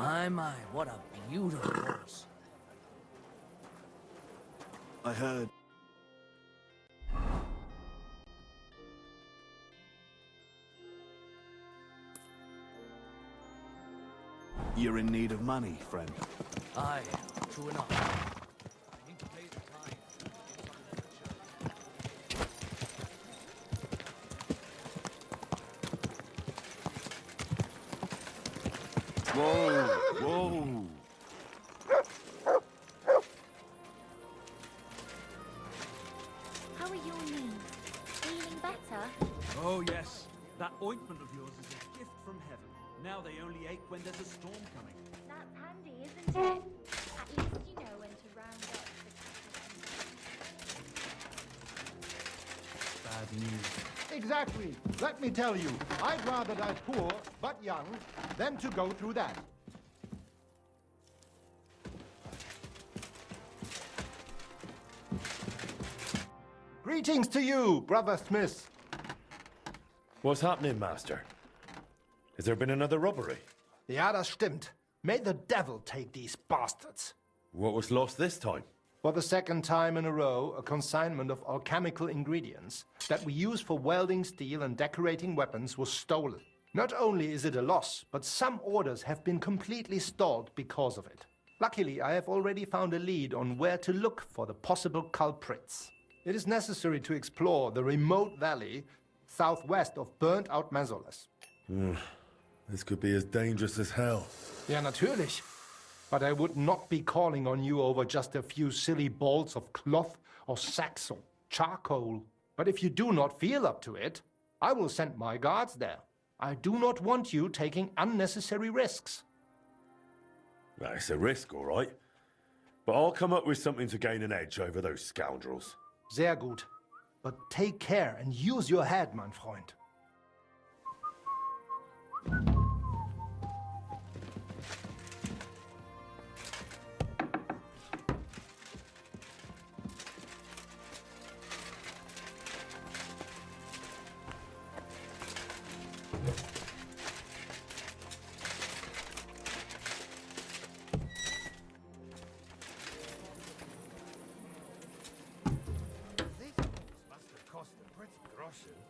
My, what a beautiful horse. I heard. You're in need of money, friend. Aye, true enough. I need to pay the time. Whoa, whoa. How are your knees? Feeling better? Oh, yes. That ointment of yours is a gift from heaven. Now they only ache when there's a storm coming. That's handy, isn't it? At least you know when to round up the Bad news. Exactly. Let me tell you, I'd rather die poor, but young, than to go through that. Greetings to you, Brother Smith. What's happening, Master? Has there been another robbery? Ja, das stimmt. May the devil take these bastards. What was lost this time? For the second time in a row, a consignment of alchemical ingredients that we use for welding steel and decorating weapons was stolen. Not only is it a loss, but some orders have been completely stalled because of it. Luckily, I have already found a lead on where to look for the possible culprits. It is necessary to explore the remote valley southwest of burnt-out Mazolas. This could be as dangerous as hell. Ja, natürlich. But I would not be calling on you over just a few silly balls of cloth or sacks of charcoal. But if you do not feel up to it, I will send my guards there. I do not want you taking unnecessary risks. It's a risk, all right. But I'll come up with something to gain an edge over those scoundrels. Sehr gut. But take care and use your head, mein Freund.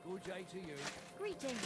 Good day to you. Greetings.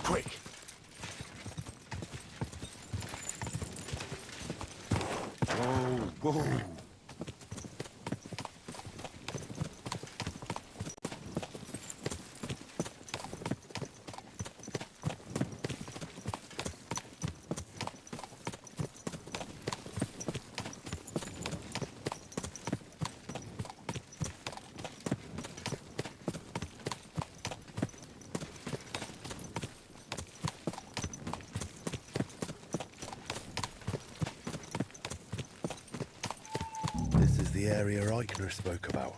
Quick! Whoa, whoa! the area Eichner spoke about.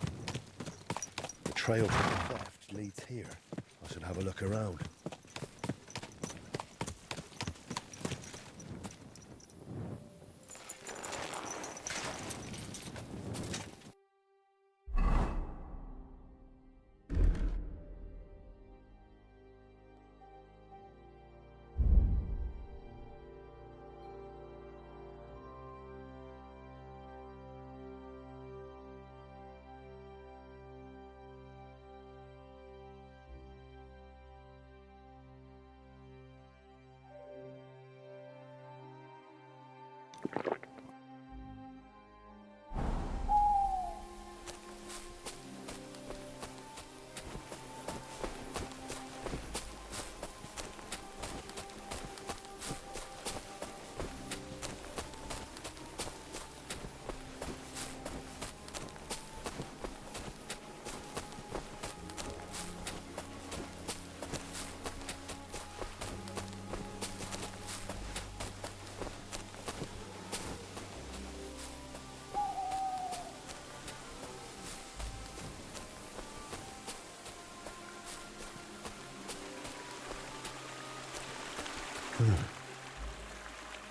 The trail to the left leads here. I should have a look around.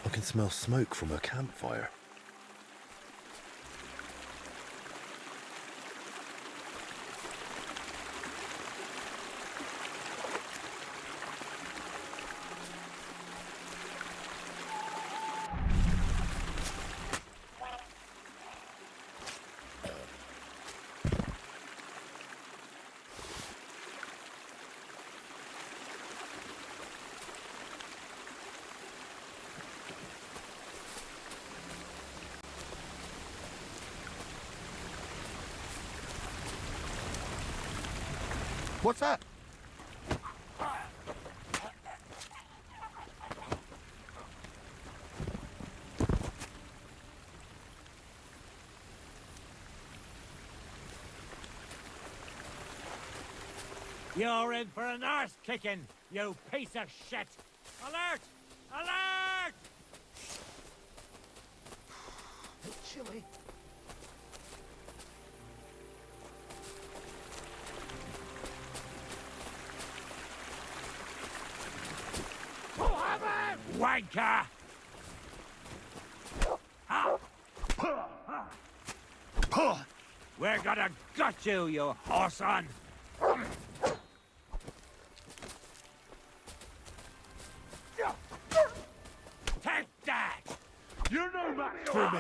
I can smell smoke from a campfire. What's that? You're in for an arse kicking, you piece of shit! Alert! Alert! Chilly. Wanker! We're gonna gut you, you horse-on! Take that! You're no match for me!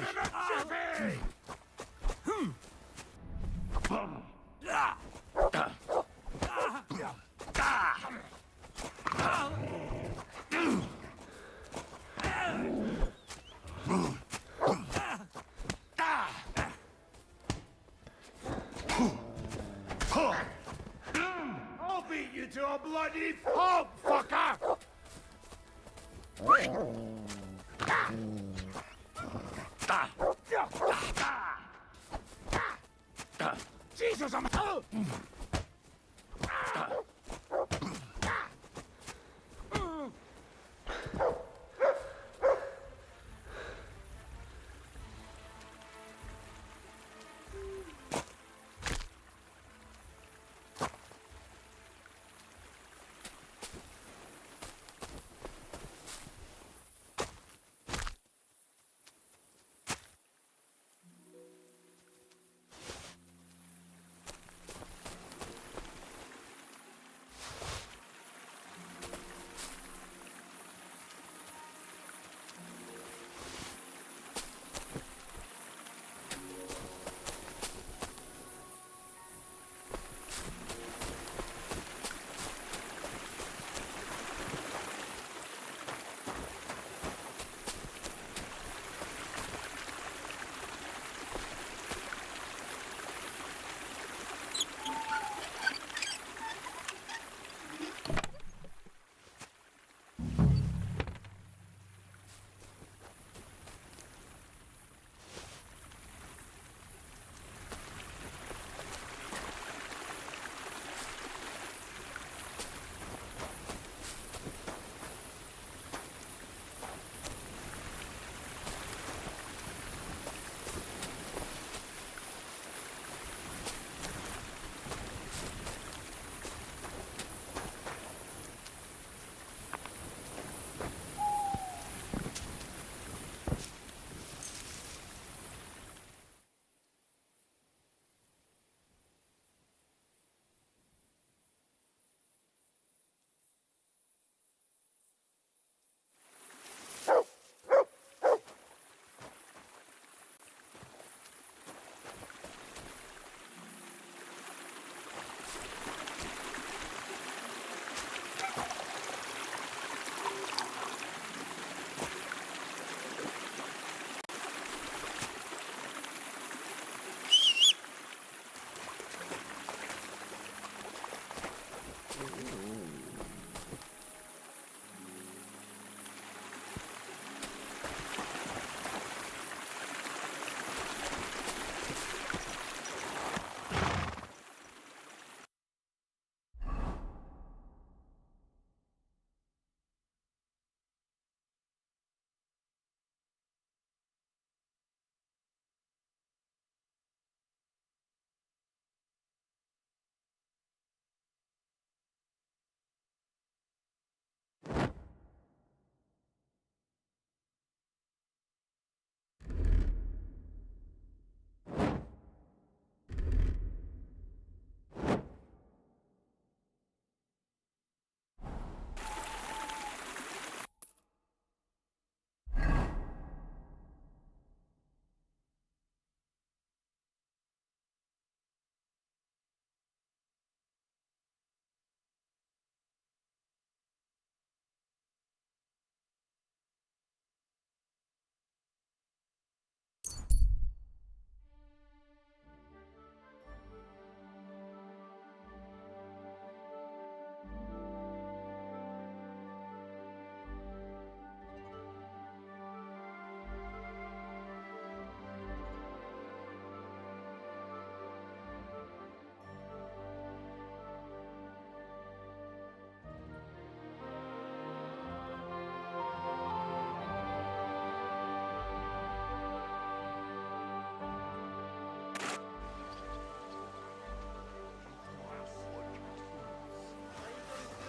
I'll beat you to a bloody pulp, fucker! Jesus, I'm...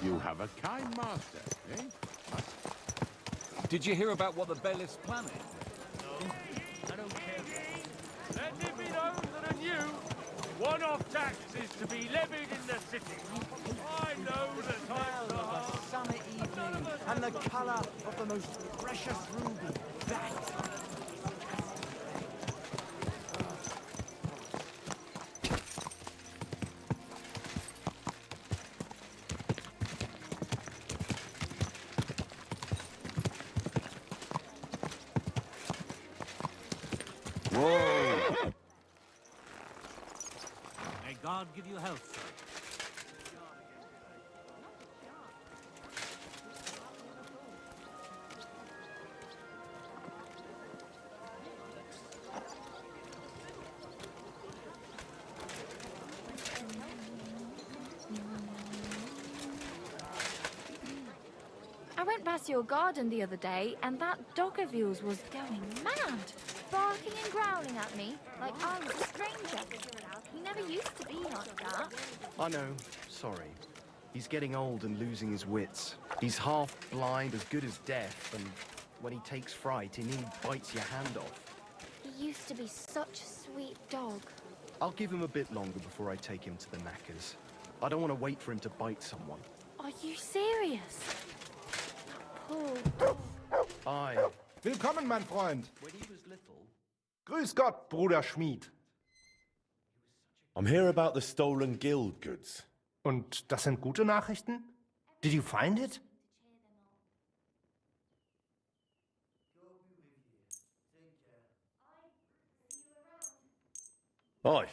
You have a kind master, eh? Did you hear about what the bailiff's planning? I don't care. Let it be known that a new one-off tax is to be levied in the city. I know the times are hard. Summer evening and the color of the most precious ruby. That. Whoa! May God give you health, sir. I went past your garden the other day, and that dog of yours was going mad, barking and growling at me like I was a stranger. He never used to be like that. I know. Sorry. He's getting old and losing his wits. He's half blind, as good as deaf, and when he takes fright, he nearly bites your hand off. He used to be such a sweet dog. I'll give him a bit longer before I take him to the knackers. I don't want to wait for him to bite someone. Are you serious? Poor dog. Aye. Willkommen, mein Freund. When he was little... Grüß Gott, Bruder Schmied. I'm here about the stolen guild goods. Und das sind gute Nachrichten? Did you find it? Aye.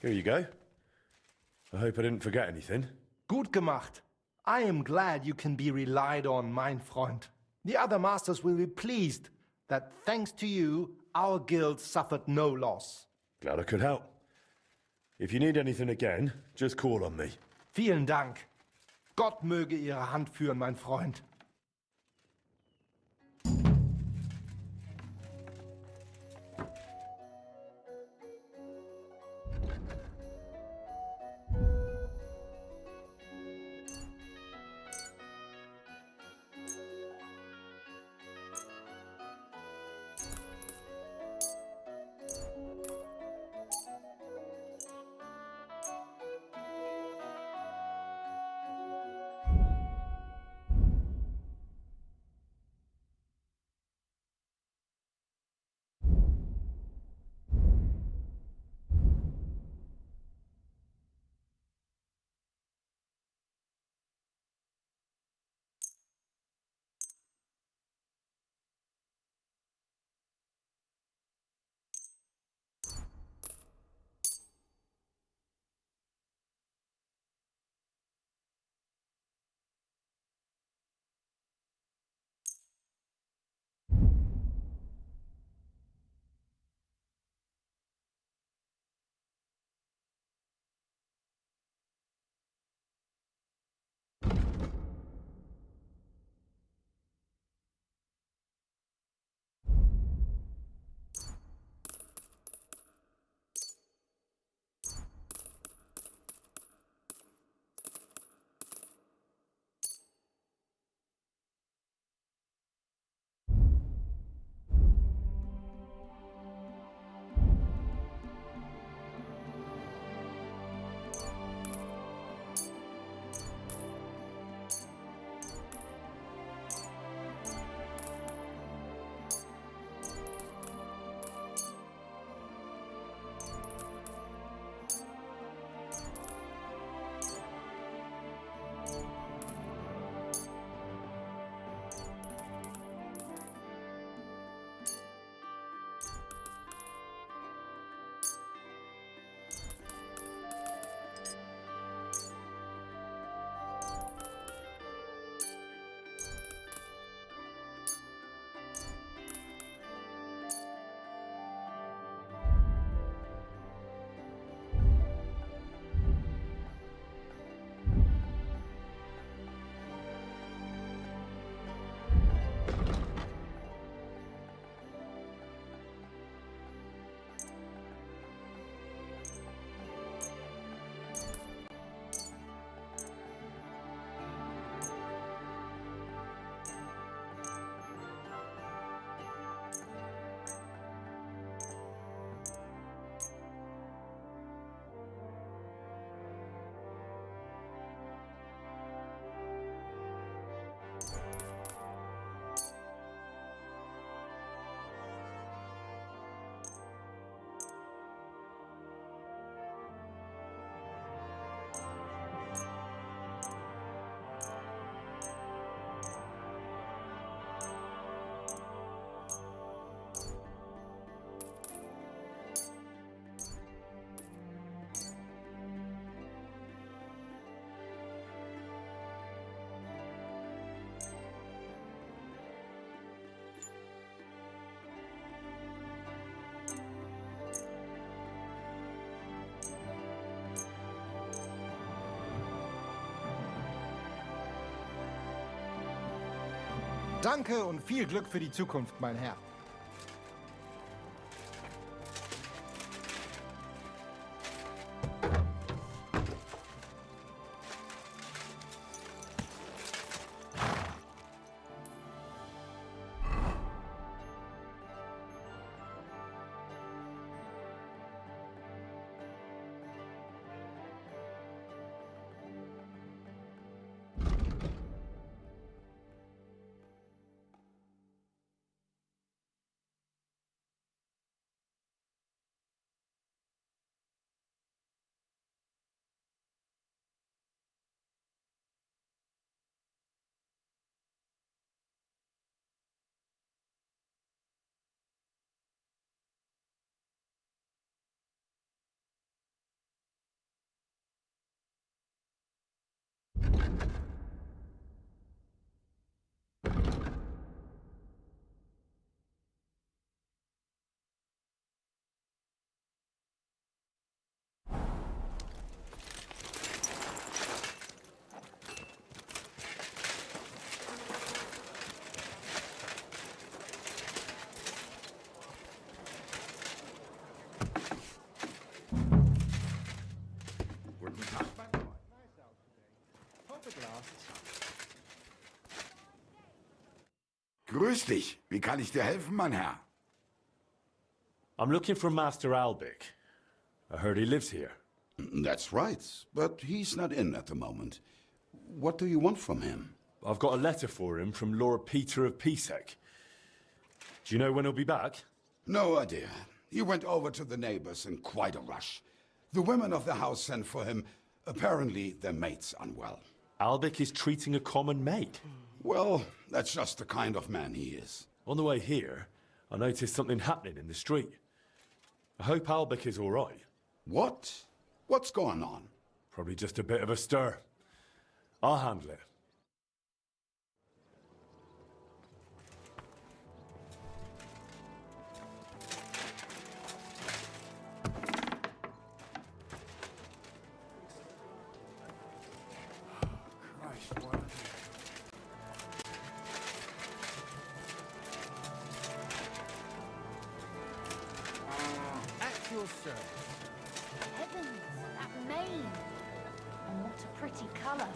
Here you go. I hope I didn't forget anything. Gut gemacht. I am glad you can be relied on, mein Freund. The other masters will be pleased that thanks to you, our guild suffered no loss. Glad I could help. If you need anything again, just call on me. Vielen Dank. Gott möge Ihre Hand führen, mein Freund. Danke und viel Glück für die Zukunft, mein Herr. Grüß dich. Wie kann ich dir helfen, mein Herr? I'm looking for Master Albic. I heard he lives here. That's right, but he's not in at the moment. What do you want from him? I've got a letter for him from Lord Peter of Pisek. Do you know when he'll be back? No idea. He went over to the neighbors in quite a rush. The women of the house sent for him. Apparently, their mate's unwell. Albic is treating a common maid. Well, that's just the kind of man he is. On the way here, I noticed something happening in the street. I hope Albic is all right. What? What's going on? Probably just a bit of a stir. I'll handle it. At your service. Heavens, that mane. And what a pretty colour.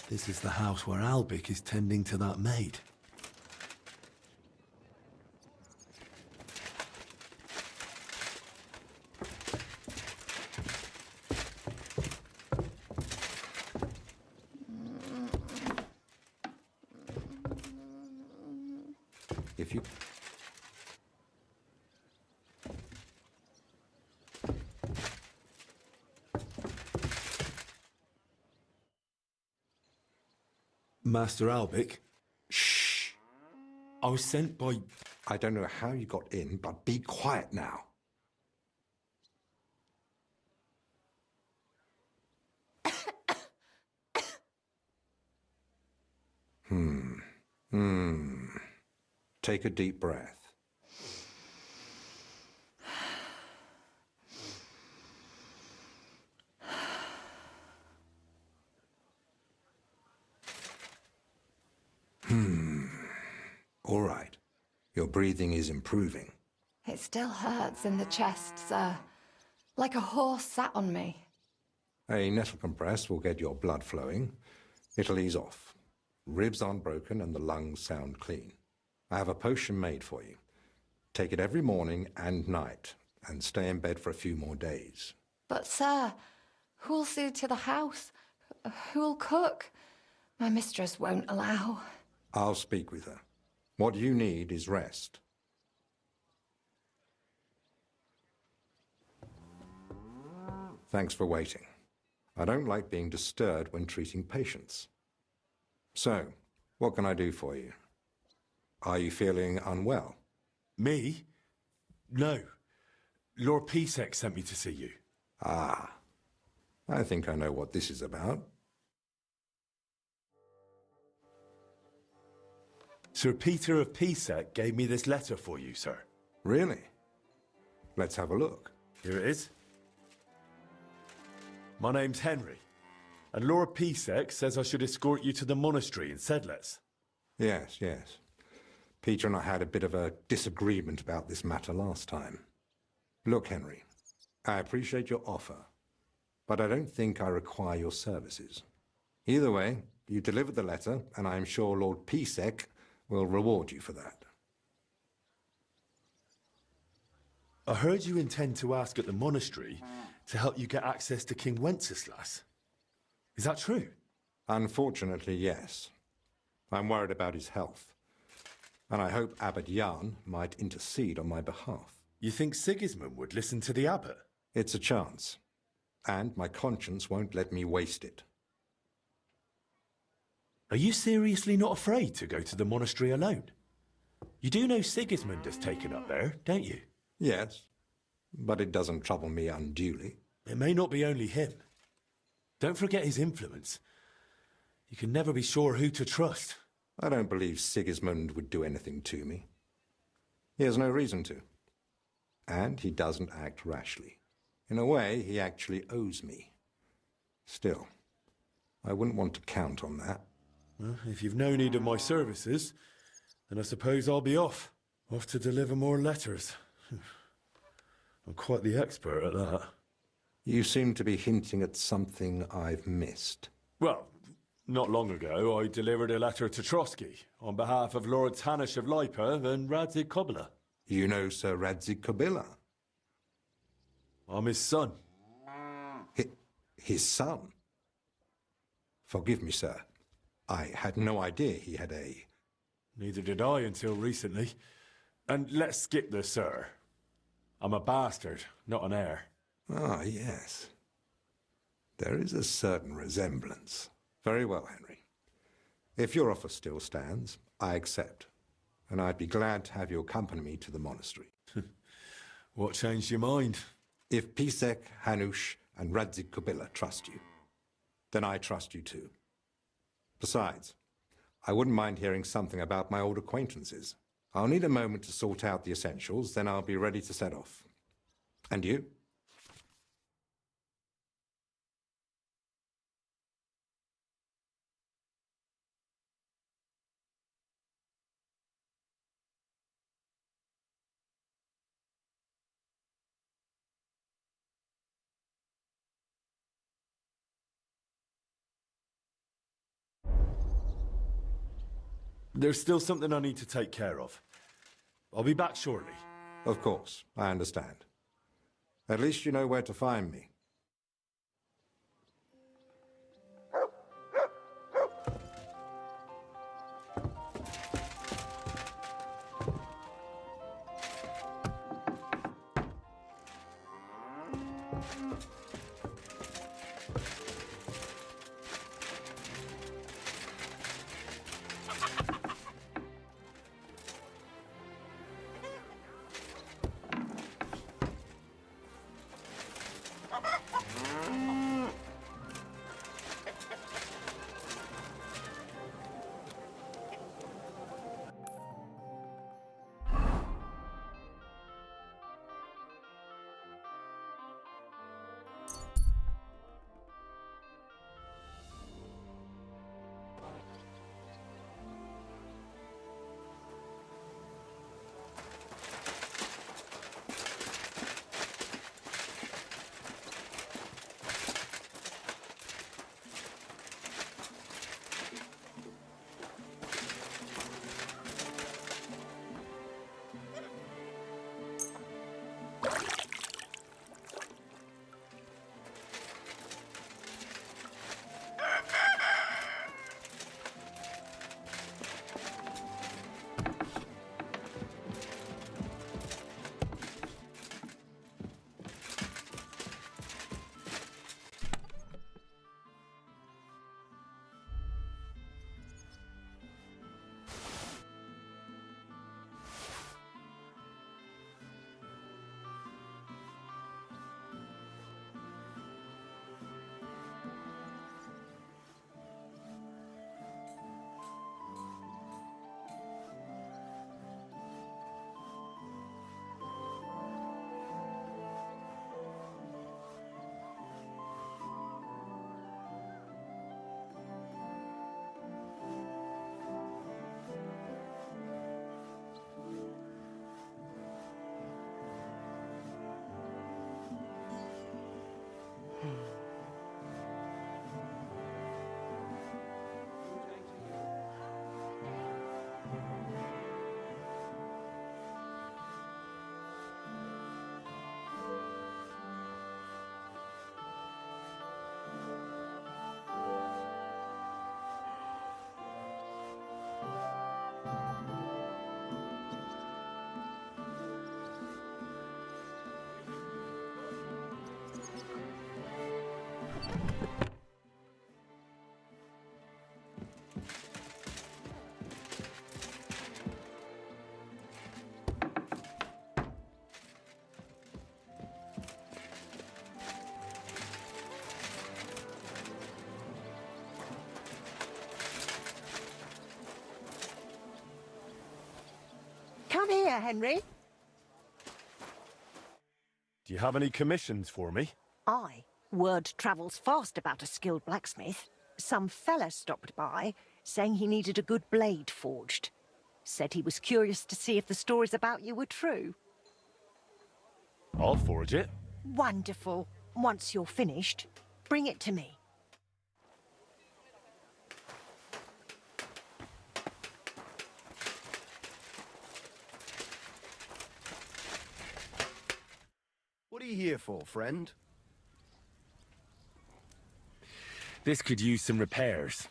This is the house where Albic is tending to that maid. If you... Master Albic? Shh! I was sent by... I don't know how you got in, but be quiet now. Take a deep breath. All right. Your breathing is improving. It still hurts in the chest, sir. Like a horse sat on me. A nettle compress will get your blood flowing. It'll ease off. Ribs aren't broken and the lungs sound clean. I have a potion made for you. Take it every morning and night, and stay in bed for a few more days. But, sir, who'll see to the house? Who'll cook? My mistress won't allow. I'll speak with her. What you need is rest. Thanks for waiting. I don't like being disturbed when treating patients. So, what can I do for you? Are you feeling unwell? Me? No. Lord Pisek sent me to see you. Ah, I think I know what this is about. Sir Peter of Pisek gave me this letter for you, sir. Really? Let's have a look. Here it is. My name's Henry, and Lord Pisek says I should escort you to the monastery in Sedlitz. Yes, yes. Peter and I had a bit of a disagreement about this matter last time. Look, Henry, I appreciate your offer, but I don't think I require your services. Either way, you delivered the letter, and I am sure Lord Pisek will reward you for that. I heard you intend to ask at the monastery to help you get access to King Wenceslas. Is that true? Unfortunately, yes. I'm worried about his health, and I hope Abbot Jan might intercede on my behalf. You think Sigismund would listen to the abbot? It's a chance, and my conscience won't let me waste it. Are you seriously not afraid to go to the monastery alone? You do know Sigismund has taken up there, don't you? Yes, but it doesn't trouble me unduly. It may not be only him. Don't forget his influence. You can never be sure who to trust. I don't believe Sigismund would do anything to me. He has no reason to. And he doesn't act rashly. In a way, he actually owes me. Still, I wouldn't want to count on that. Well, if you've no need of my services, then I suppose I'll be off. Off to deliver more letters. I'm quite the expert at that. You seem to be hinting at something I've missed. Well, not long ago, I delivered a letter to Trotsky on behalf of Lord Tanish of Lipa and Radzik Kobila. You know Sir Radzik Kobila? I'm his son. His son? Forgive me, sir. I had no idea he had a... Neither did I until recently. And let's skip the sir. I'm a bastard, not an heir. Ah, yes. There is a certain resemblance. Very well, Henry. If your offer still stands, I accept. And I'd be glad to have you accompany me to the monastery. What changed your mind? If Pisek, Hanush, and Radzik Kobila trust you, then I trust you too. Besides, I wouldn't mind hearing something about my old acquaintances. I'll need a moment to sort out the essentials, then I'll be ready to set off. And you? There's still something I need to take care of. I'll be back shortly. Of course, I understand. At least you know where to find me. Come here, Henry. Do you have any commissions for me? Aye. Word travels fast about a skilled blacksmith. Some fella stopped by, saying he needed a good blade forged. Said he was curious to see if the stories about you were true. I'll forge it. Wonderful. Once you're finished, bring it to me. What are you here for, friend? This could use some repairs.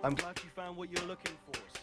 I'm glad you found what you're looking for, sir.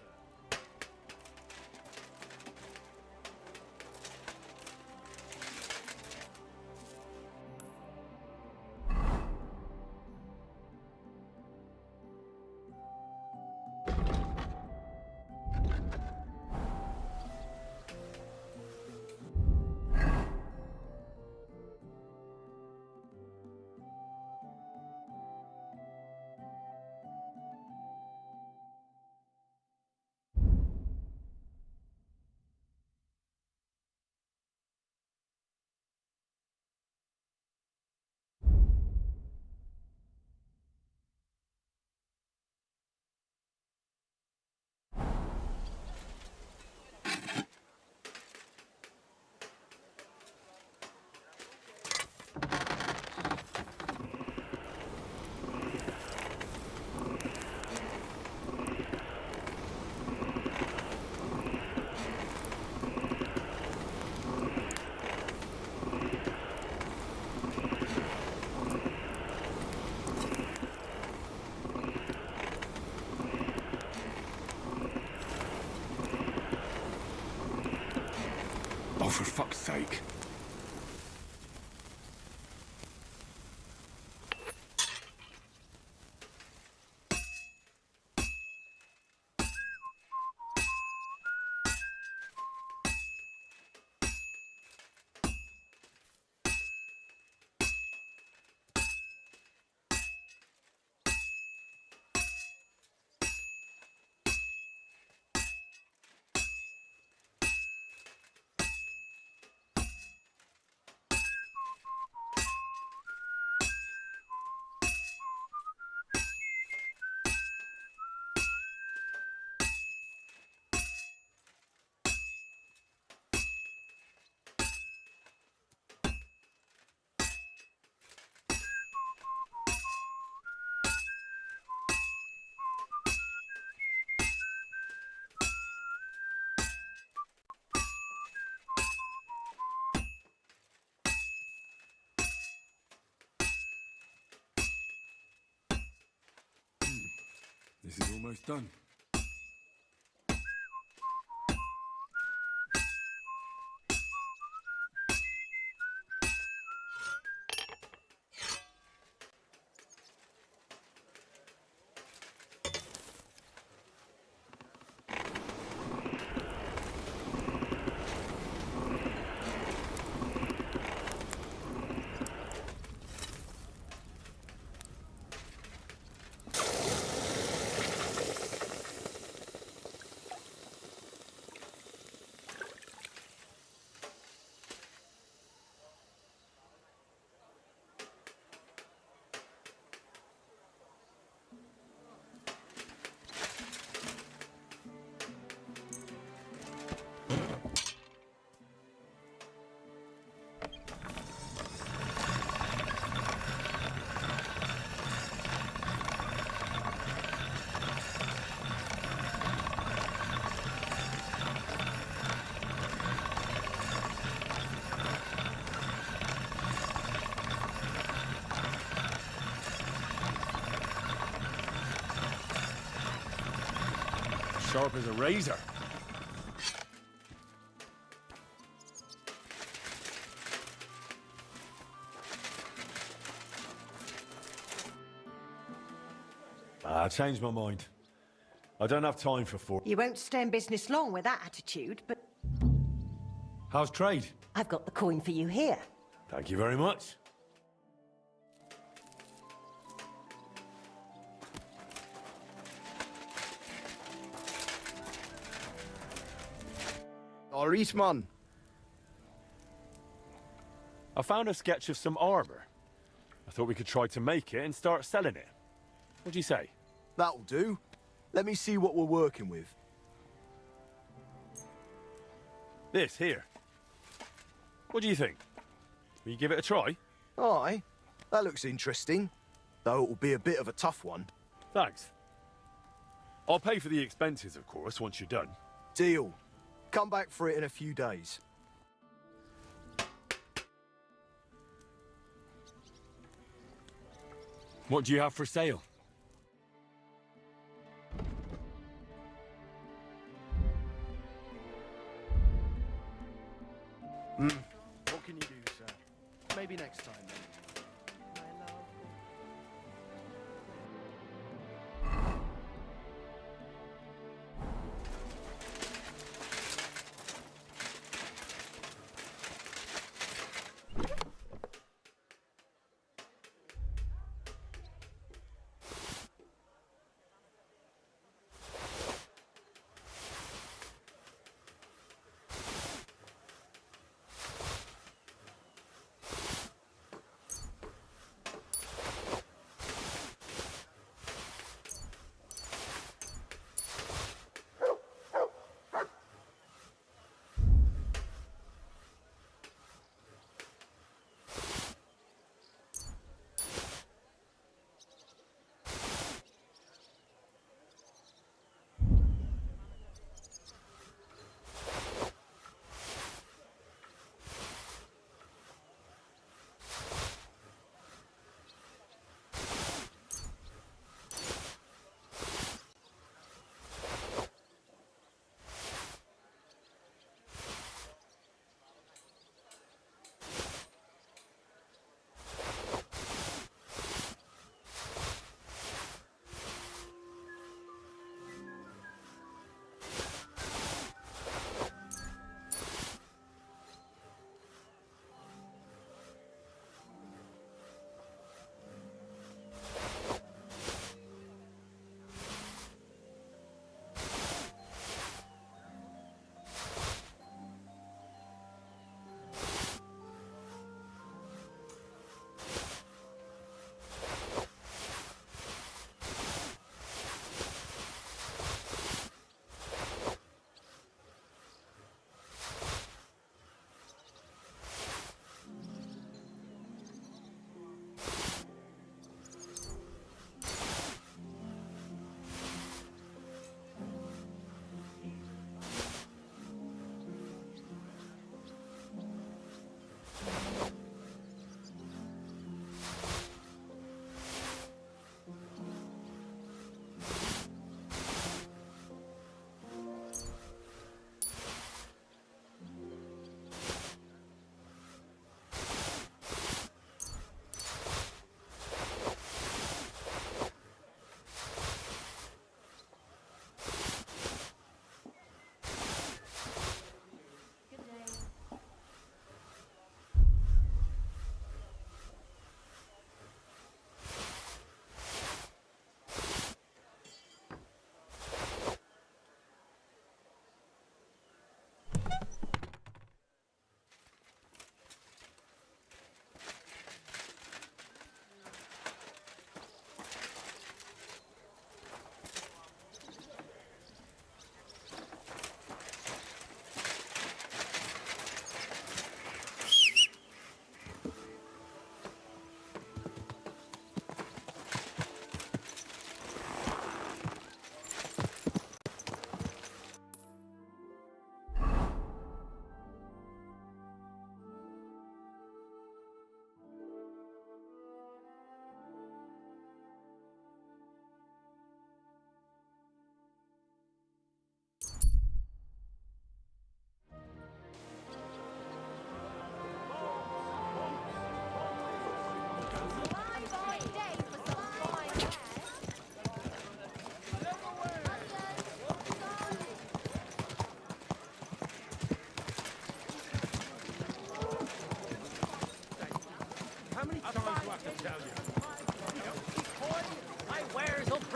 Oh, for fuck's sake. This is almost done. Sharp as a razor. I changed my mind. I don't have time for four. You won't stay in business long with that attitude, but How's trade? I've got the coin for you here. Thank you very much. Eastman. I found a sketch of some armor. I thought we could try to make it and start selling it. What do you say? That'll do. Let me see what we're working with. This here. What do you think? Will you give it a try? Aye, that looks interesting. Though it'll be a bit of a tough one. Thanks. I'll pay for the expenses, of course, once you're done. Deal. Come back for it in a few days. What do you have for sale? What can you do, sir? Maybe next time, then.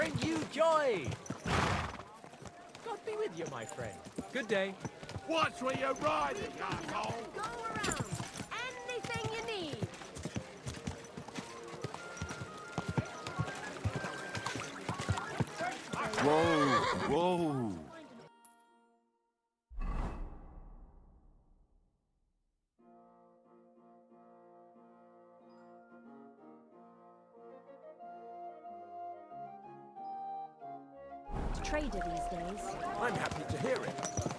bring you joy. God be with you, my friend. Good day. Watch where you're riding, asshole! Go around. Anything you need. Whoa, whoa! Trader these days. I'm happy to hear it.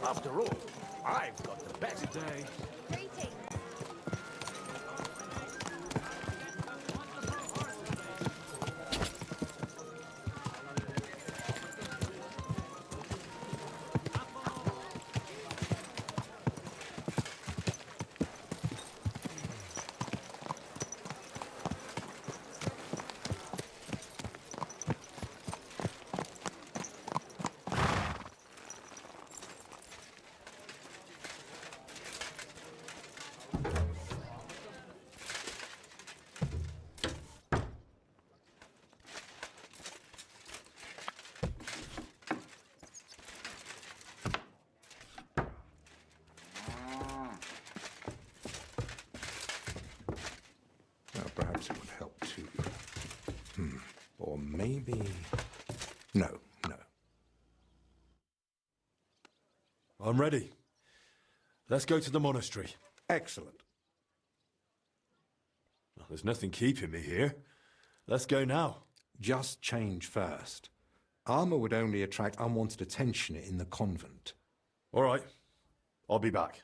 After all, I've got the best day. Greetings. Perhaps it would help to... Or maybe... No, no. I'm ready. Let's go to the monastery. Excellent. Well, there's nothing keeping me here. Let's go now. Just change first. Armor would only attract unwanted attention in the convent. All right. I'll be back.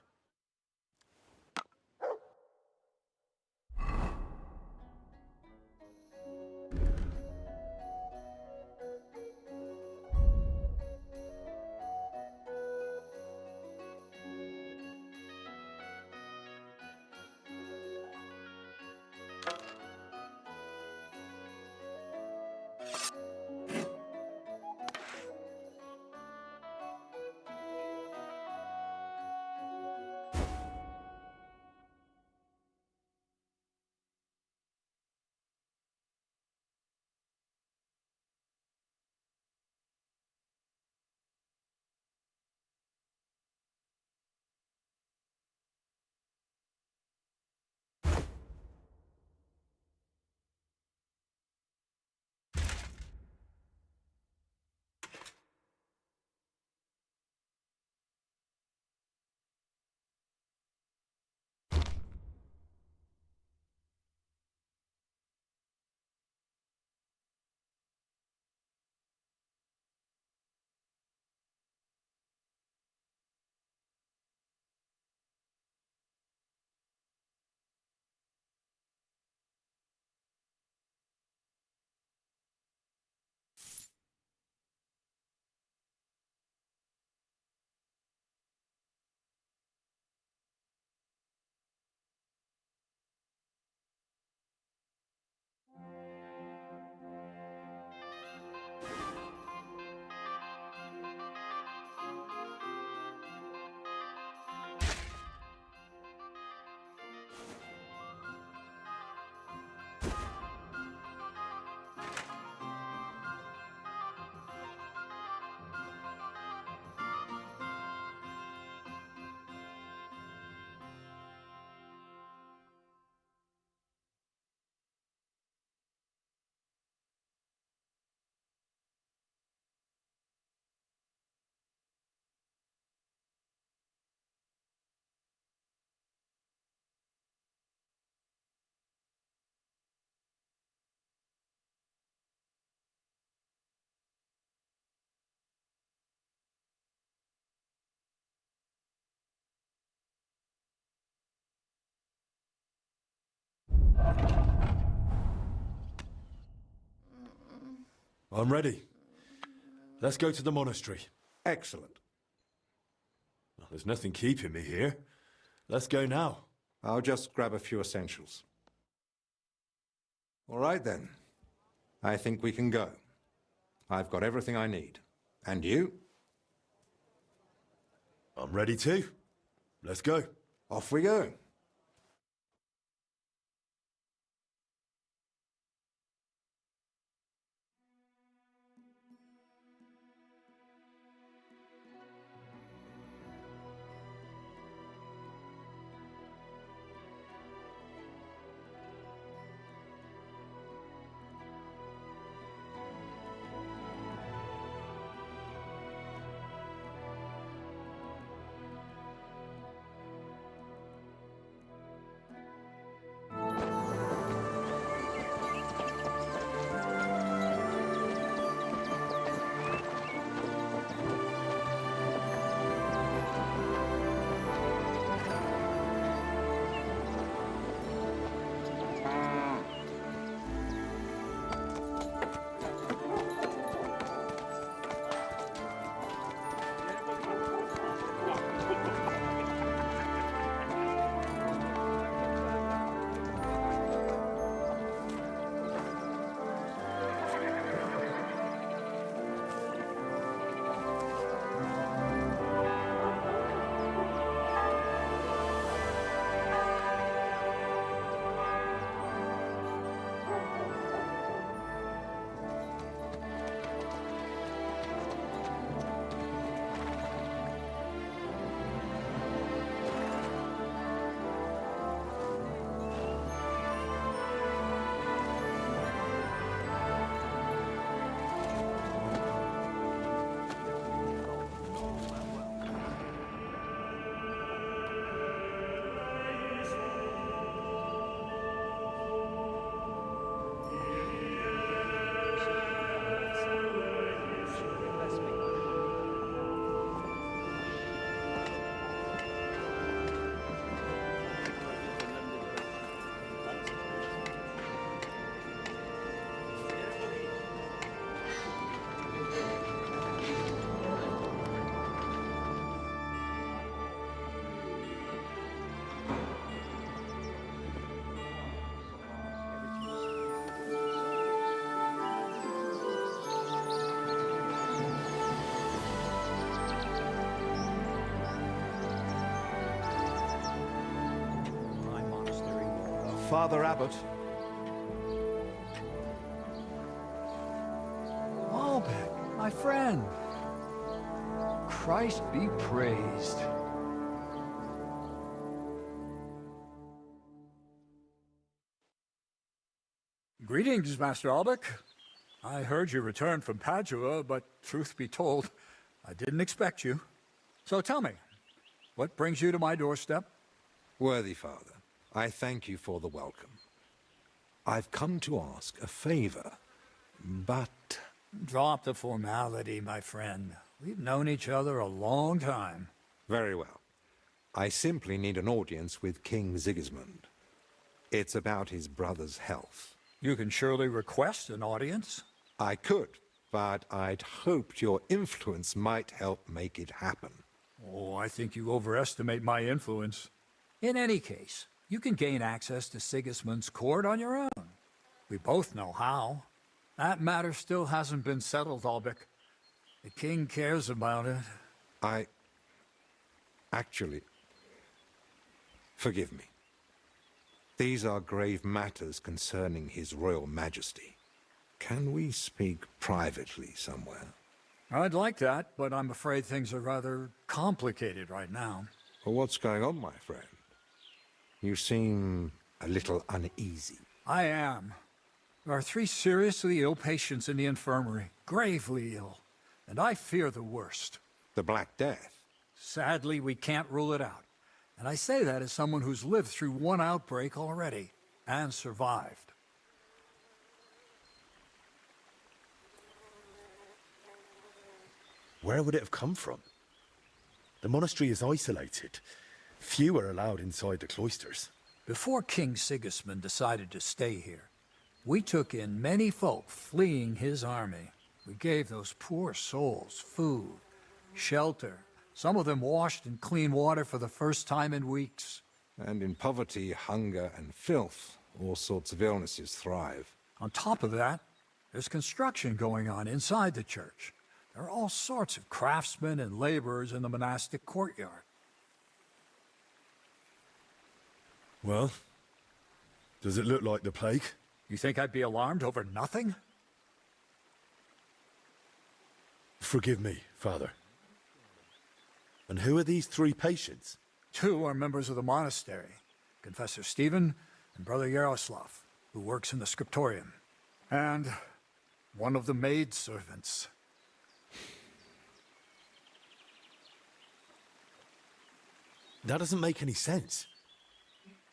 I'm ready. Let's go to the monastery. Excellent. Well, there's nothing keeping me here. Let's go now. I'll just grab a few essentials. All right, then. I think we can go. I've got everything I need. And you? I'm ready too. Let's go. Off we go. Father Abbot. Albert, my friend. Christ be praised. Greetings, Master Albec. I heard you returned from Padua, but truth be told, I didn't expect you. So tell me, what brings you to my doorstep? Worthy Father, I thank you for the welcome. I've come to ask a favor, but... Drop the formality, my friend. We've known each other a long time. Very well. I simply need an audience with King Sigismund. It's about his brother's health. You can surely request an audience. I could, but I'd hoped your influence might help make it happen. Oh, I think you overestimate my influence. In any case, you can gain access to Sigismund's court on your own. We both know how. That matter still hasn't been settled, Albec. The king cares about it. Actually, forgive me. These are grave matters concerning His Royal Majesty. Can we speak privately somewhere? I'd like that, but I'm afraid things are rather complicated right now. Well, what's going on, my friend? You seem a little uneasy. I am. There are 3 seriously ill patients in the infirmary, gravely ill, and I fear the worst. The Black Death? Sadly, we can't rule it out. And I say that as someone who's lived through one outbreak already, and survived. Where would it have come from? The monastery is isolated. Few are allowed inside the cloisters. Before King Sigismund decided to stay here, we took in many folk fleeing his army. We gave those poor souls food, shelter. Some of them washed in clean water for the first time in weeks. And in poverty, hunger, and filth, all sorts of illnesses thrive. On top of that, there's construction going on inside the church. There are all sorts of craftsmen and laborers in the monastic courtyard. Well, does it look like the plague? You think I'd be alarmed over nothing? Forgive me, Father. And who are these 3 patients? 2 are members of the monastery, Confessor Stephen and Brother Yaroslav, who works in the scriptorium, and one of the maidservants. That doesn't make any sense.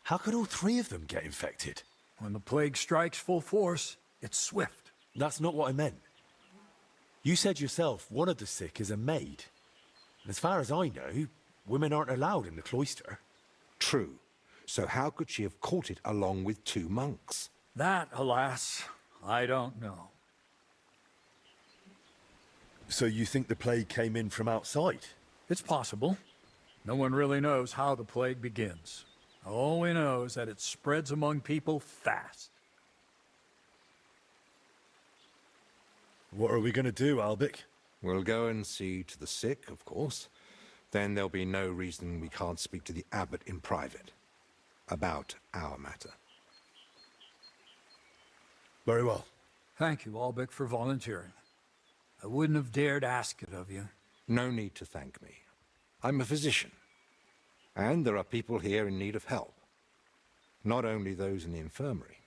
How could all 3 of them get infected? When the plague strikes full force, it's swift. That's not what I meant. You said yourself one of the sick is a maid. And as far as I know, women aren't allowed in the cloister. True. So how could she have caught it along with 2 monks? That, alas, I don't know. So you think the plague came in from outside? It's possible. No one really knows how the plague begins. All we know is that it spreads among people fast. What are we going to do, Albec? We'll go and see to the sick, of course. Then there'll be no reason we can't speak to the abbot in private about our matter. Very well. Thank you, Albec, for volunteering. I wouldn't have dared ask it of you. No need to thank me. I'm a physician. And there are people here in need of help. Not only those in the infirmary.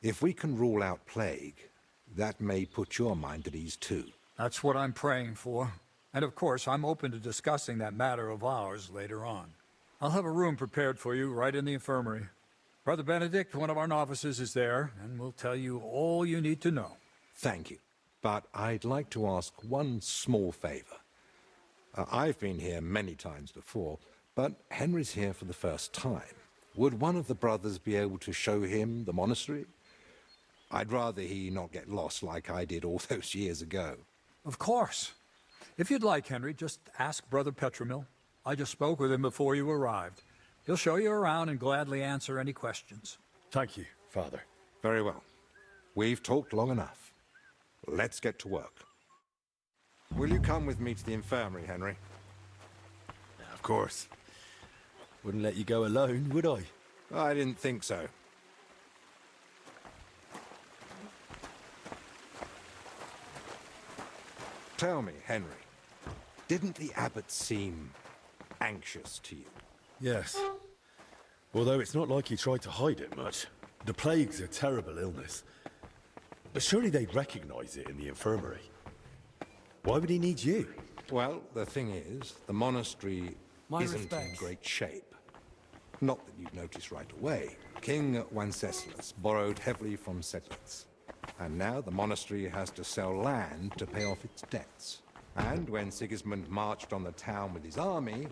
If we can rule out plague, that may put your mind at ease too. That's what I'm praying for. And of course, I'm open to discussing that matter of ours later on. I'll have a room prepared for you right in the infirmary. Brother Benedict, one of our novices, is there, and will tell you all you need to know. Thank you. But I'd like to ask one small favor. I've been here many times before, but Henry's here for the first time. Would one of the brothers be able to show him the monastery? I'd rather he not get lost like I did all those years ago. Of course. If you'd like, Henry, just ask Brother Petramil. I just spoke with him before you arrived. He'll show you around and gladly answer any questions. Thank you, Father. Very well. We've talked long enough. Let's get to work. Will you come with me to the infirmary, Henry? Of course. Wouldn't let you go alone, would I? I didn't think so. Tell me, Henry, didn't the abbot seem anxious to you? Yes. Although it's not like he tried to hide it much. The plague's a terrible illness. But surely they'd recognize it in the infirmary. Why would he need you? Well, the thing is, the monastery isn't in great shape. Not that you'd notice right away. King Wenceslas borrowed heavily from settlers. And now the monastery has to sell land to pay off its debts. And when Sigismund marched on the town with his army,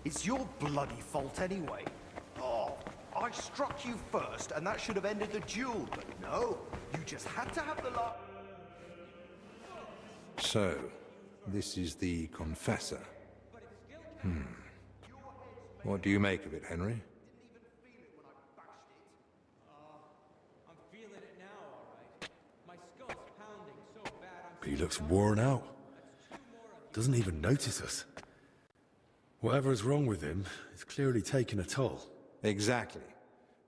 It's your bloody fault anyway. Oh, I struck you first, and that should have ended the duel, but no. You just had to have the luck. so, this is the confessor. What do you make of it, Henry? He looks worn out. Doesn't even notice us. Whatever is wrong with him, it's clearly taken a toll. Exactly.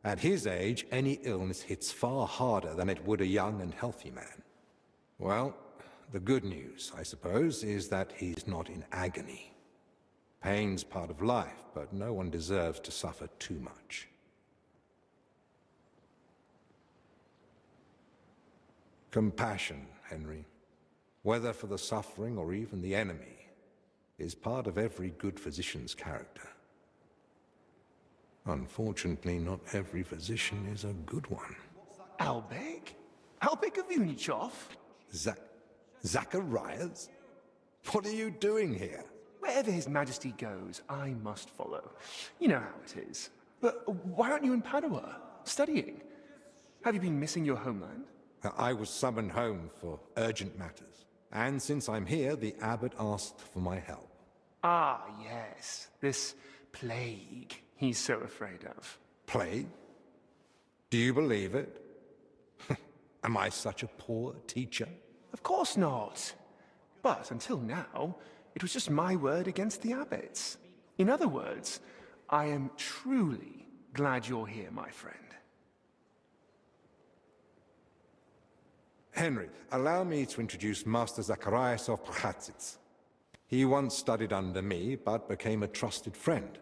At his age, any illness hits far harder than it would a young and healthy man. Well, the good news, I suppose, is that he's not in agony. Pain's part of life, but no one deserves to suffer too much. Compassion, Henry, whether for the suffering or even the enemy, is part of every good physician's character. Unfortunately, not every physician is a good one. Albek? Albek of Unichov? Zacharias? What are you doing here? Wherever His Majesty goes, I must follow. You know how it is. But why aren't you in Padua, studying? Have you been missing your homeland? I was summoned home for urgent matters. And since I'm here, the abbot asked for my help. Ah, yes. This plague he's so afraid of. Plague? Do you believe it? Am I such a poor teacher? Of course not. But until now, it was just my word against the abbot's. In other words, I am truly glad you're here, my friend. Henry, allow me to introduce Master Zacharias of Prchatsitz. He once studied under me, but became a trusted friend,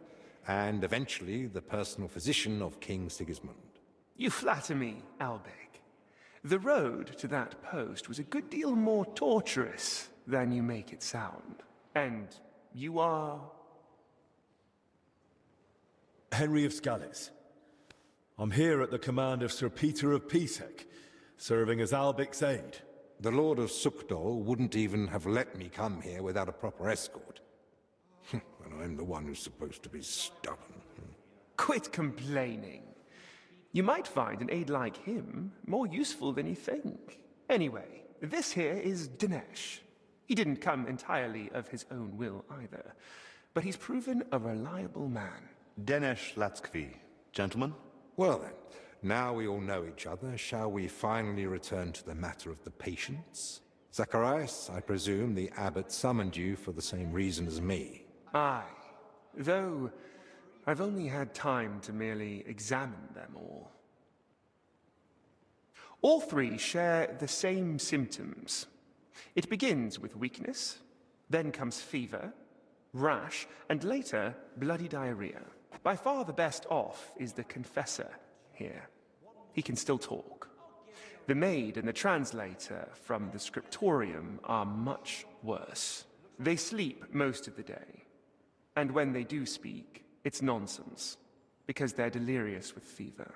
and eventually the personal physician of King Sigismund. You flatter me, Albek. The road to that post was a good deal more torturous than you make it sound. And you are... Henry of Skalitz. I'm here at the command of Sir Peter of Pisek, serving as Albek's aide. The Lord of Sukdol wouldn't even have let me come here without a proper escort. And I'm the one who's supposed to be stubborn. Quit complaining. You might find an aide like him more useful than you think. Anyway, this here is Dinesh. He didn't come entirely of his own will either, but he's proven a reliable man. Dinesh Latskvi. Gentlemen? Well then, now we all know each other, shall we finally return to the matter of the patients? Zacharias, I presume the abbot summoned you for the same reason as me. Aye, though I've only had time to merely examine them all. All three share the same symptoms. It begins with weakness, then comes fever, rash, and later bloody diarrhea. By far the best off is the confessor here. He can still talk. The maid and the translator from the scriptorium are much worse. They sleep most of the day, and when they do speak, It's nonsense, because they're delirious with fever.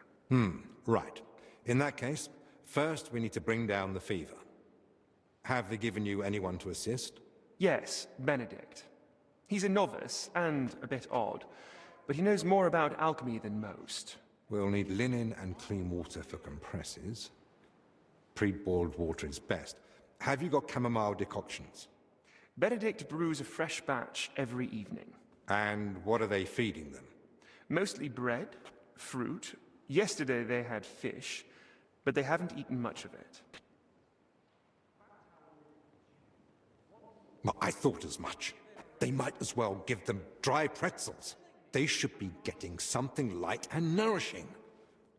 Right. In that case, first we need to bring down the fever. Have they given you anyone to assist? Yes, Benedict. He's a novice and a bit odd, but he knows more about alchemy than most. We'll need linen and clean water for compresses. Pre-boiled water is best. Have you got chamomile decoctions? Benedict brews a fresh batch every evening. And what are they feeding them? Mostly bread, fruit. Yesterday they had fish, but they haven't eaten much of it. Well, I thought as much. They might as well give them dry pretzels. They should be getting something light and nourishing.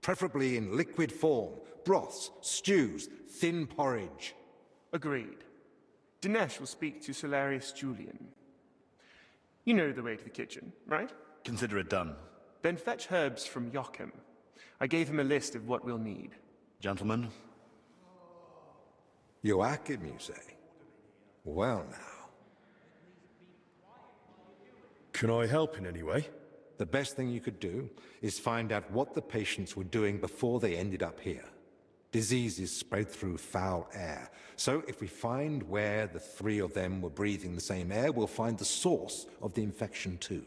Preferably in liquid form, broths, stews, thin porridge. Agreed. Dinesh will speak to Solarius Julian. You know the way to the kitchen, right? Consider it done. Then fetch herbs from Joachim. I gave him a list of what we'll need. Gentlemen? Joachim, you say? Well now. Can I help in any way? The best thing you could do is find out what the patients were doing before they ended up here. Diseases spread through foul air. So if we find where the three of them were breathing the same air, we'll find the source of the infection too.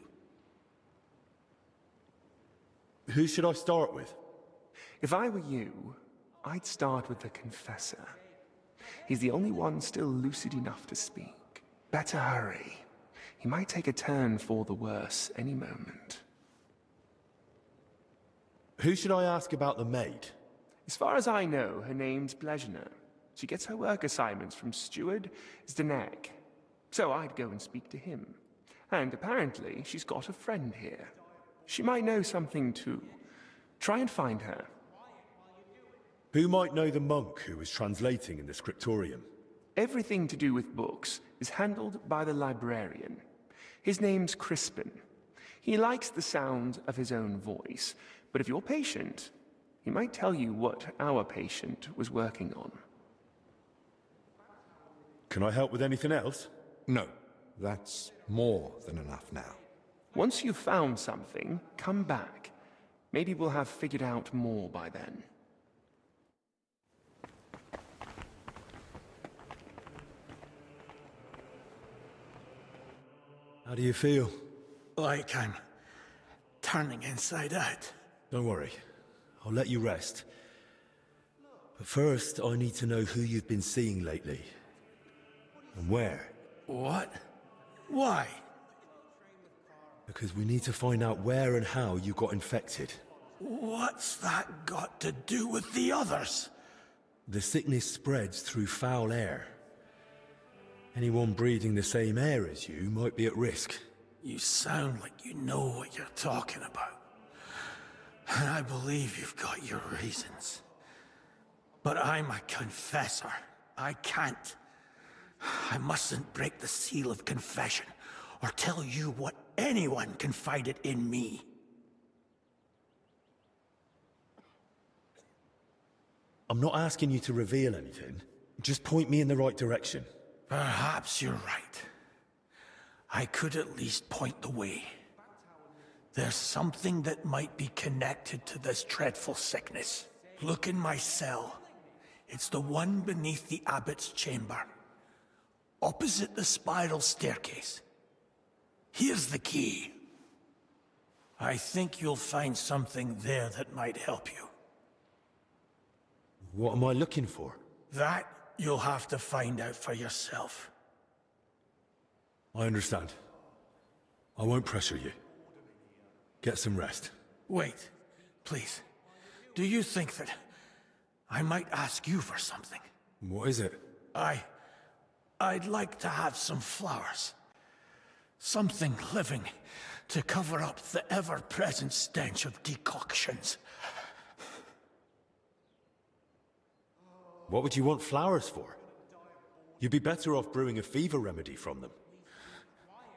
Who should I start with? If I were you, I'd start with the confessor. He's the only one still lucid enough to speak. Better hurry. He might take a turn for the worse any moment. Who should I ask about the maid? As far as I know, her name's Blezhna. She gets her work assignments from Steward Zdenek. So I'd go and speak to him. And apparently, she's got a friend here. She might know something too. Try and find her. Who might know the monk who was translating in the scriptorium? Everything to do with books is handled by the librarian. His name's Crispin. He likes the sound of his own voice, but if you're patient, he might tell you what our patient was working on. Can I help with anything else? No, that's more than enough now. Once you've found something, come back. Maybe we'll have figured out more by then. How do you feel? Like I'm turning inside out. Don't worry. I'll let you rest. But first, I need to know who you've been seeing lately. And where. What? Why? Because we need to find out where and how you got infected. What's that got to do with the others? The sickness spreads through foul air. Anyone breathing the same air as you might be at risk. You sound like you know what you're talking about. And I believe you've got your reasons. But I'm a confessor. I can't. I mustn't break the seal of confession or tell you what anyone confided in me. I'm not asking you to reveal anything. Just point me in the right direction. Perhaps you're right. I could at least point the way. There's something that might be connected to this dreadful sickness. Look in my cell. It's the one beneath the abbot's chamber, opposite the spiral staircase. Here's the key. I think you'll find something there that might help you. What am I looking for? That you'll have to find out for yourself. I understand. I won't pressure you. Get some rest. Wait, please. Do you think that I might ask you for something? What is it? I'd like to have some flowers. Something living to cover up the ever-present stench of decoctions. What would you want flowers for? You'd be better off brewing a fever remedy from them.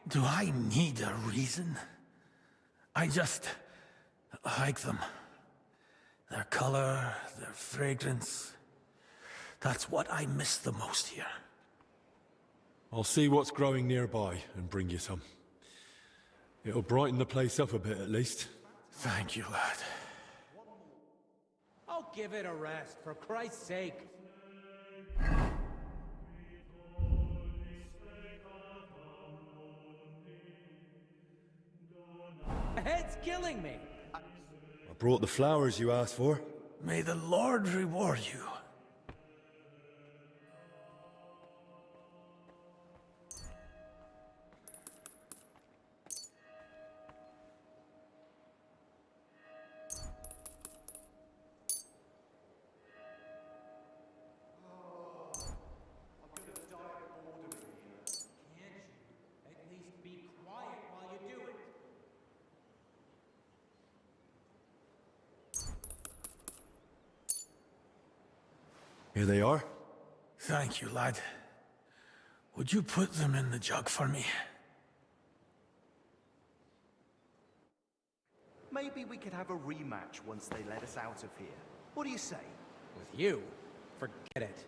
Do I need a reason? I just like them. Their color, their fragrance. That's what I miss the most here. I'll see what's growing nearby and bring you some. It'll brighten the place up a bit, at least. Thank you, lad. Oh, give it a rest, for Christ's sake. My head's killing me. I brought the flowers you asked for. May the Lord reward you. At least be quiet while you do it. Here they are. Thank you, lad. Would you put them in the jug for me? Maybe we could have a rematch once they let us out of here. What do you say? With you? Forget it.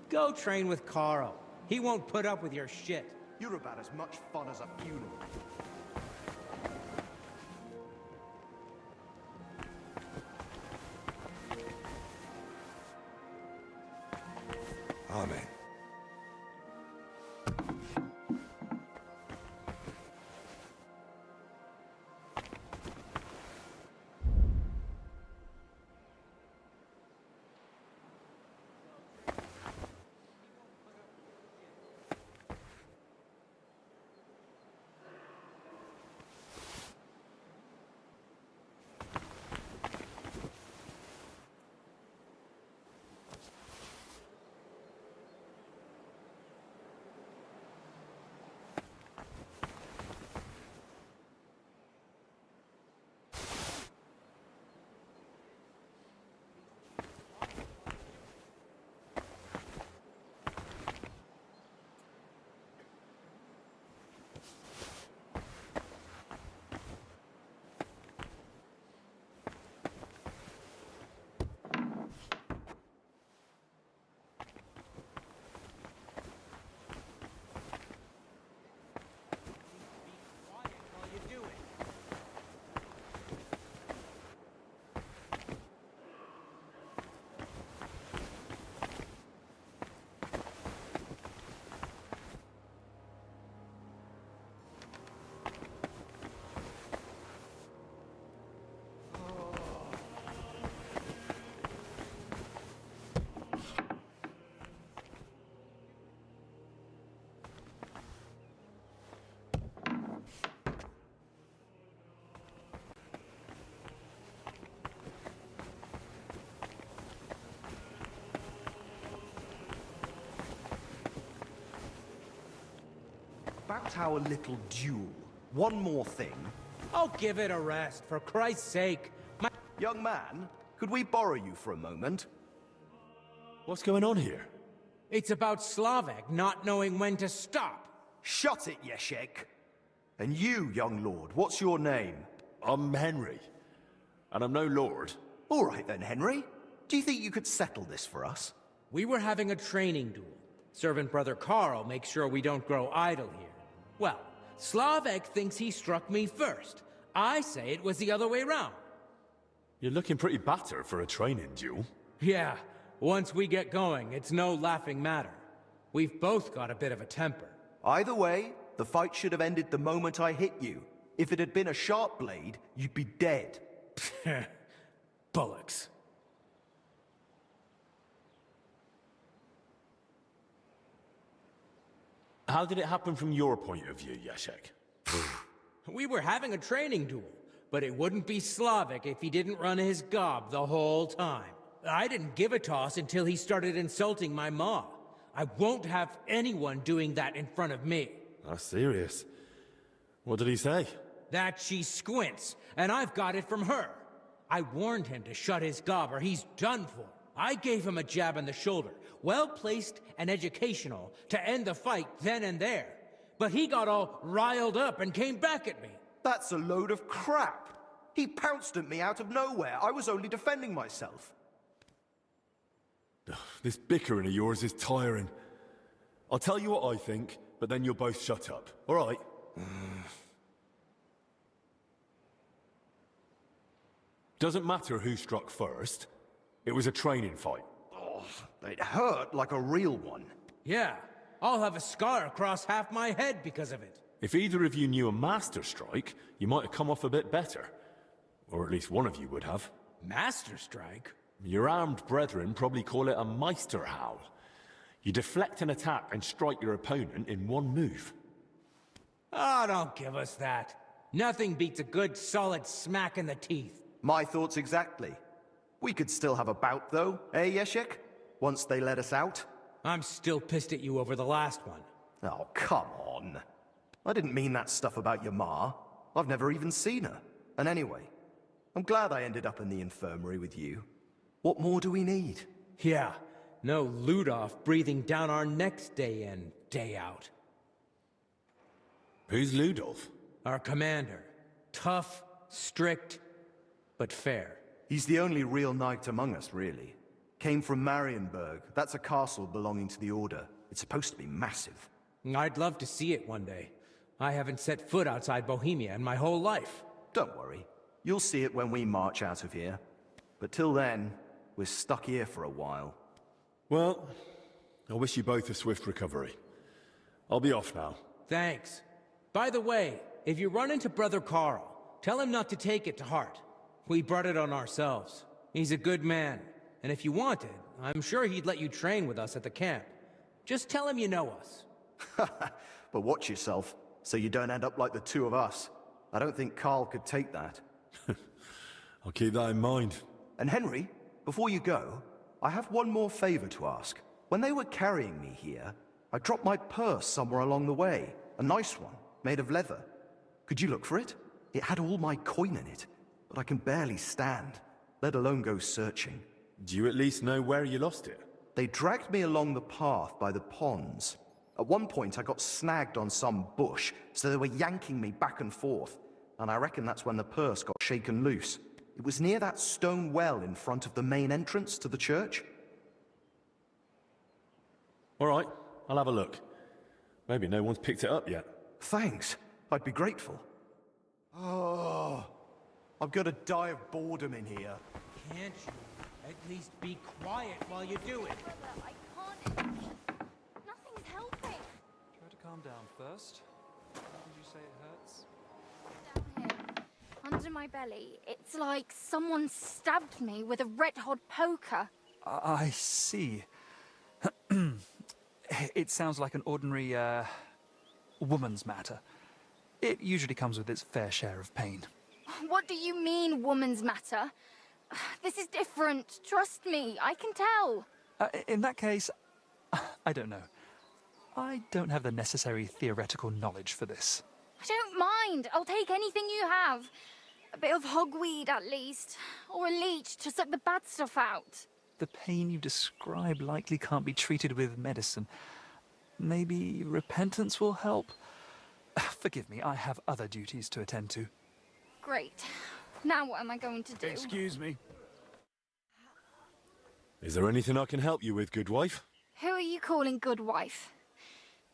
Go train with Carl. He won't put up with your shit. You're about as much fun as a funeral. Amen. About our little duel, one more thing. Oh, give it a rest, for Christ's sake. Young man, could we borrow you for a moment? What's going on here? It's about Slavek not knowing when to stop. Shut it, Yeshek. And you, young lord, what's your name? I'm Henry, and I'm no lord. All right then, Henry. Do you think you could settle this for us? We were having a training duel. Servant Brother Carl makes sure we don't grow idle here. Well, Slavek thinks he struck me first. I say it was the other way round. You're looking pretty battered for a training duel. Yeah, once we get going, it's no laughing matter. We've both got a bit of a temper. Either way, the fight should have ended the moment I hit you. If it had been a sharp blade, you'd be dead. Bullocks. How did it happen from your point of view, Yashek? We were having a training duel, but it wouldn't be Slavek if he didn't run his gob the whole time. I didn't give a toss until he started insulting my ma. I won't have anyone doing that in front of me. That's serious. What did he say? That she squints, and I've got it from her. I warned him to shut his gob or he's done for. I gave him a jab in the shoulder, well-placed and educational, to end the fight then and there. But he got all riled up and came back at me. That's a load of crap. He pounced at me out of nowhere. I was only defending myself. This bickering of yours is tiring. I'll tell you what I think, but then you'll both shut up, all right? Doesn't matter who struck first. It was a training fight. Oh, it hurt like a real one. Yeah, I'll have a scar across half my head because of it. If either of you knew a master strike, you might have come off a bit better. Or at least one of you would have. Master strike? Your armed brethren probably call it a Meisterhowl. You deflect an attack and strike your opponent in one move. Oh, don't give us that. Nothing beats a good, solid smack in the teeth. My thoughts exactly. We could still have a bout, though, eh, Yeshik? Once they let us out. I'm still pissed at you over the last one. Oh, come on. I didn't mean that stuff about your ma. I've never even seen her. And anyway, I'm glad I ended up in the infirmary with you. What more do we need? Yeah, no Ludolf breathing down our necks day in, day out. Who's Ludolf? Our commander. Tough, strict, but fair. He's the only real knight among us, really. Came from Marienburg. That's a castle belonging to the Order. It's supposed to be massive. I'd love to see it one day. I haven't set foot outside Bohemia in my whole life. Don't worry. You'll see it when we march out of here. But till then, we're stuck here for a while. Well, I wish you both a swift recovery. I'll be off now. Thanks. By the way, if you run into Brother Carl, tell him not to take it to heart. We brought it on ourselves. He's a good man, and if you wanted, I'm sure he'd let you train with us at the camp. Just tell him you know us. But watch yourself, so you don't end up like the two of us. I don't think Carl could take that. I'll keep that in mind. And Henry, before you go, I have one more favor to ask. When they were carrying me here, I dropped my purse somewhere along the way. A nice one, made of leather. Could you look for it? It had all my coin in it, but I can barely stand, let alone go searching. Do you at least know where you lost it? They dragged me along the path by the ponds. At one point, I got snagged on some bush, so they were yanking me back and forth. And I reckon that's when the purse got shaken loose. It was near that stone well in front of the main entrance to the church. All right, I'll have a look. Maybe no one's picked it up yet. Thanks. I'd be grateful. Oh, I'm gonna die of boredom in here. Can't you at least be quiet while you do it? I can't. Nothing's helping. Try to calm down first. How did you say it hurts? Down here, under my belly, it's like someone stabbed me with a red-hot poker. I see. It sounds like an ordinary, woman's matter. It usually comes with its fair share of pain. What do you mean, woman's matter? This is different. Trust me, I can tell. In that case, I don't know. I don't have the necessary theoretical knowledge for this. I don't mind. I'll take anything you have. A bit of hogweed, at least. Or a leech to suck the bad stuff out. The pain you describe likely can't be treated with medicine. Maybe repentance will help? Forgive me, I have other duties to attend to. Great. Now what am I going to do? Excuse me. Is there anything I can help you with, good wife? Who are you calling good wife?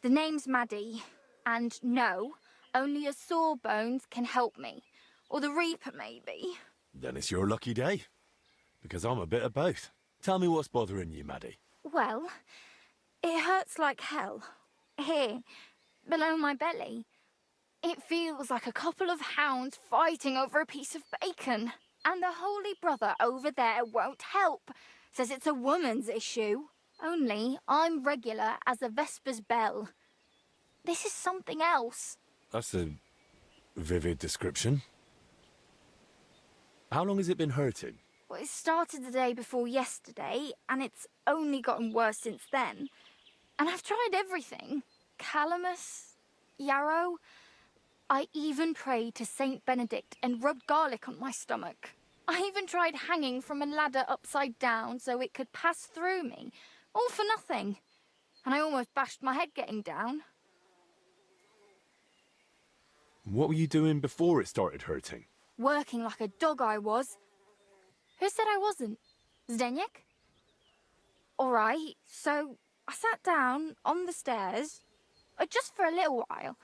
The name's Maddie. And no, only a Sawbones can help me. Or the Reaper, maybe. Then it's your lucky day. Because I'm a bit of both. Tell me what's bothering you, Maddie. Well, it hurts like hell. Here, below my belly. It feels like a couple of hounds fighting over a piece of bacon. And the Holy Brother over there won't help. Says it's a woman's issue. Only I'm regular as a Vesper's bell. This is something else. That's a vivid description. How long has it been hurting? Well, it started the day before yesterday, and it's only gotten worse since then. And I've tried everything. Calamus, yarrow. I even prayed to Saint Benedict and rubbed garlic on my stomach. I even tried hanging from a ladder upside down so it could pass through me. All for nothing. And I almost bashed my head getting down. What were you doing before it started hurting? Working like a dog I was. Who said I wasn't? Zdeněk? All right, so I sat down on the stairs, just for a little while.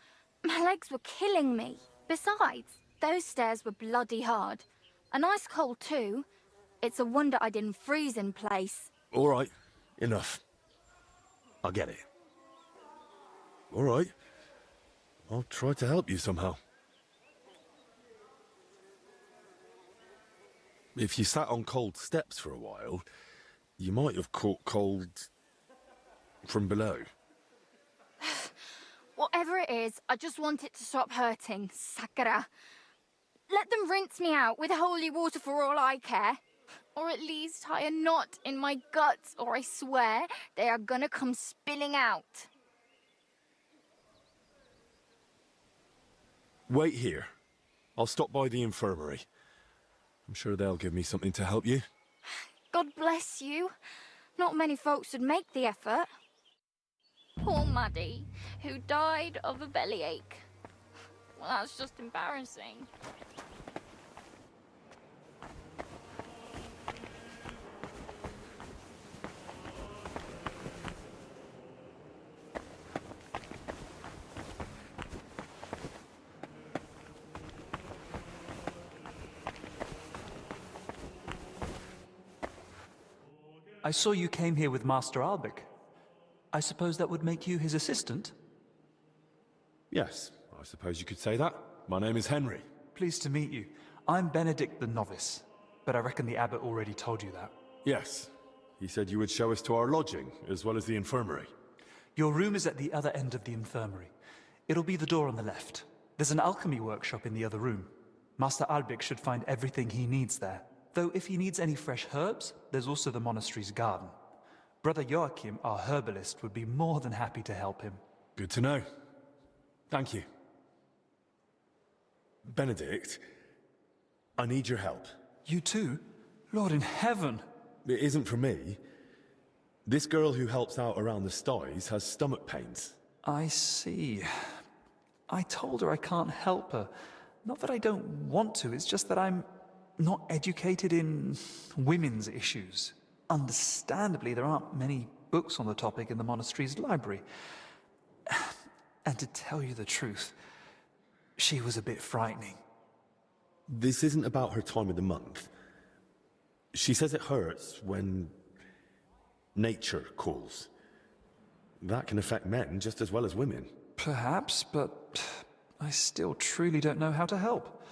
My legs were killing me. Besides, those stairs were bloody hard. A nice cold too. It's a wonder I didn't freeze in place. All right, enough. I get it. All right. I'll try to help you somehow. If you sat on cold steps for a while, you might have caught cold from below. Whatever it is, I just want it to stop hurting, Sakura. Let them rinse me out with holy water for all I care. Or at least tie a knot in my guts, or I swear they are gonna come spilling out. Wait here. I'll stop by the infirmary. I'm sure they'll give me something to help you. God bless you. Not many folks would make the effort. Poor Maddie, who died of a bellyache. Well, that's just embarrassing. I saw you came here with Master Albic. I suppose that would make you his assistant? Yes, I suppose you could say that. My name is Henry. Pleased to meet you. I'm Benedict the Novice, but I reckon the abbot already told you that. Yes. He said you would show us to our lodging, as well as the infirmary. Your room is at the other end of the infirmary. It'll be the door on the left. There's an alchemy workshop in the other room. Master Albic should find everything he needs there. Though if he needs any fresh herbs, there's also the monastery's garden. Brother Joachim, our herbalist, would be more than happy to help him. Good to know. Thank you. Benedict, I need your help. You too? Lord in heaven! It isn't for me. This girl who helps out around the sties has stomach pains. I see. I told her I can't help her. Not that I don't want to, it's just that I'm not educated in women's issues. Understandably, there aren't many books on the topic in the monastery's library. And to tell you the truth, she was a bit frightening. This isn't about her time of the month. She says it hurts when nature calls. That can affect men just as well as women. Perhaps, but I still truly don't know how to help.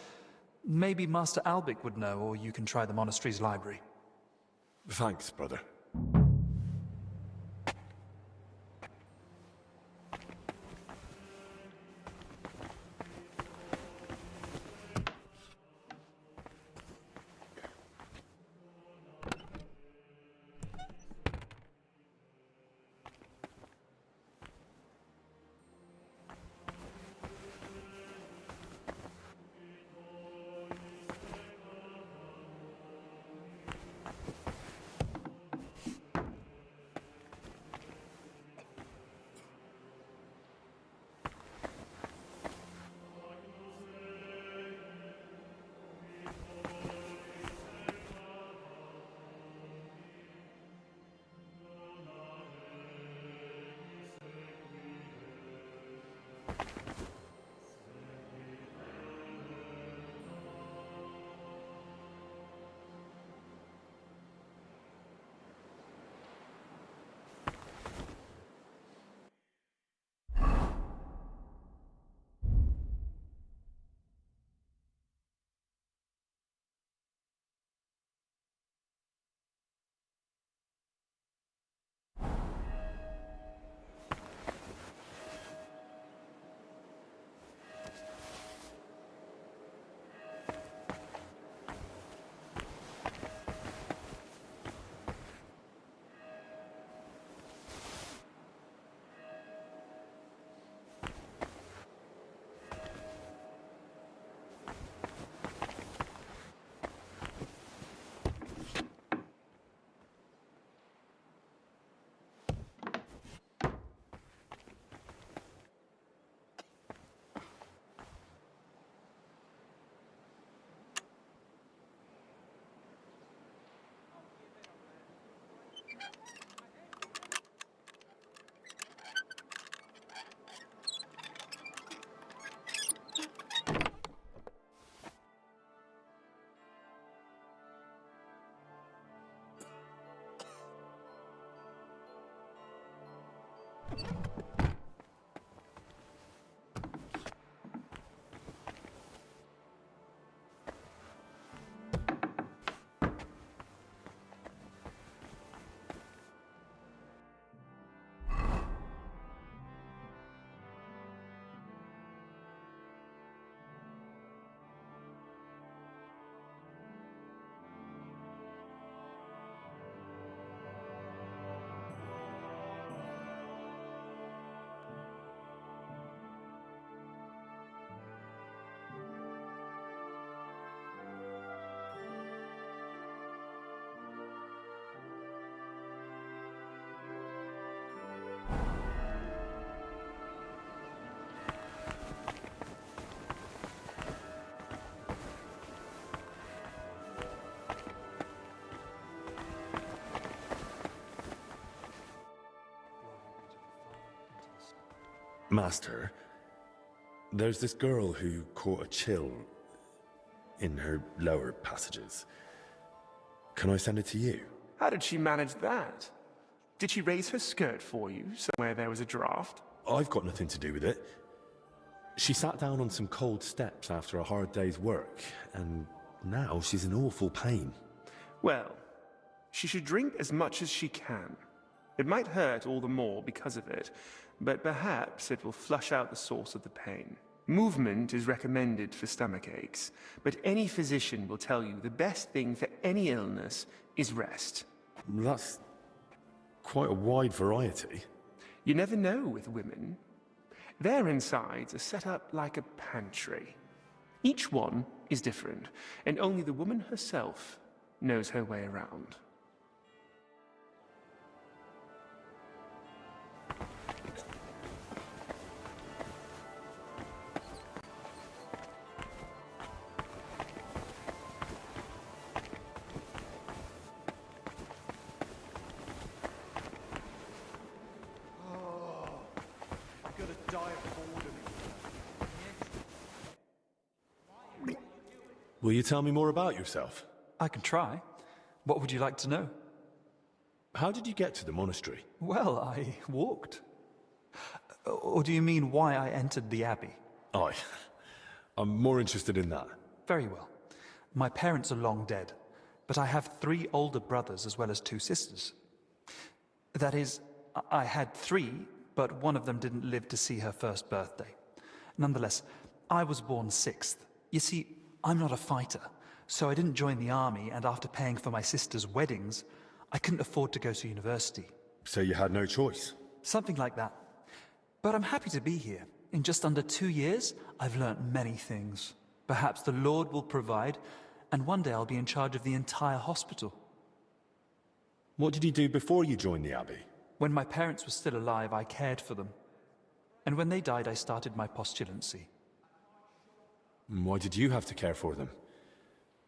Maybe Master Albic would know, or you can try the monastery's library. Thanks, brother. Master, there's this girl who caught a chill in her lower passages. Can I send it to you? How did she manage that? Did she raise her skirt for you somewhere there was a draft? I've got nothing to do with it. She sat down on some cold steps after a hard day's work, and now she's in awful pain. Well, she should drink as much as she can. It might hurt all the more because of it, but perhaps it will flush out the source of the pain. Movement is recommended for stomach aches, but any physician will tell you the best thing for any illness is rest. That's quite a wide variety. You never know with women. Their insides are set up like a pantry. Each one is different, and only the woman herself knows her way around. Will you tell me more about yourself? I can try. What would you like to know? How did you get to the monastery? Well, I walked. Or do you mean why I entered the abbey? I'm more interested in that. Very well. My parents are long dead, but I have 3 older brothers as well as 2 sisters. That is, I had 3, but one of them didn't live to see her first birthday. Nonetheless, I was born 6th. You see, I'm not a fighter, so I didn't join the army, and after paying for my sister's weddings, I couldn't afford to go to university. So you had no choice? Something like that. But I'm happy to be here. In just under 2 years, I've learnt many things. Perhaps the Lord will provide, and one day I'll be in charge of the entire hospital. What did you do before you joined the abbey? When my parents were still alive, I cared for them. And when they died, I started my postulancy. Why did you have to care for them?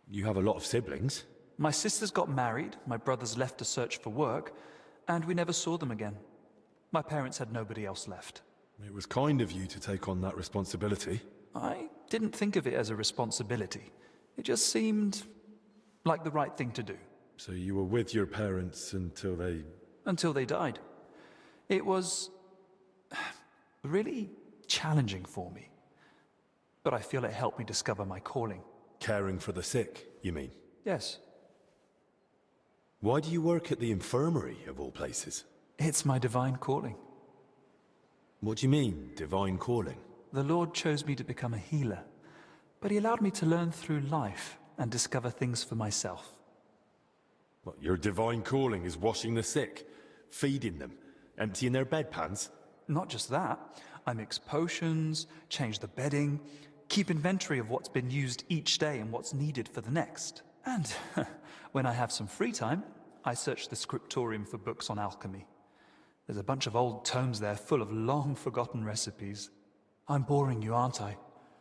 You have a lot of siblings. My sisters got married, my brothers left to search for work, and we never saw them again. My parents had nobody else left. It was kind of you to take on that responsibility. I didn't think of it as a responsibility. It just seemed like the right thing to do. So you were with your parents until they... Until they died. It was really challenging for me. But I feel it helped me discover my calling. Caring for the sick, you mean? Yes. Why do you work at the infirmary, of all places? It's my divine calling. What do you mean, divine calling? The Lord chose me to become a healer, but he allowed me to learn through life and discover things for myself. What, your divine calling is washing the sick, feeding them, emptying their bedpans? Not just that. I mix potions, change the bedding, keep inventory of what's been used each day and what's needed for the next. And when I have some free time, I search the scriptorium for books on alchemy. There's a bunch of old tomes there full of long-forgotten recipes. I'm boring you, aren't I?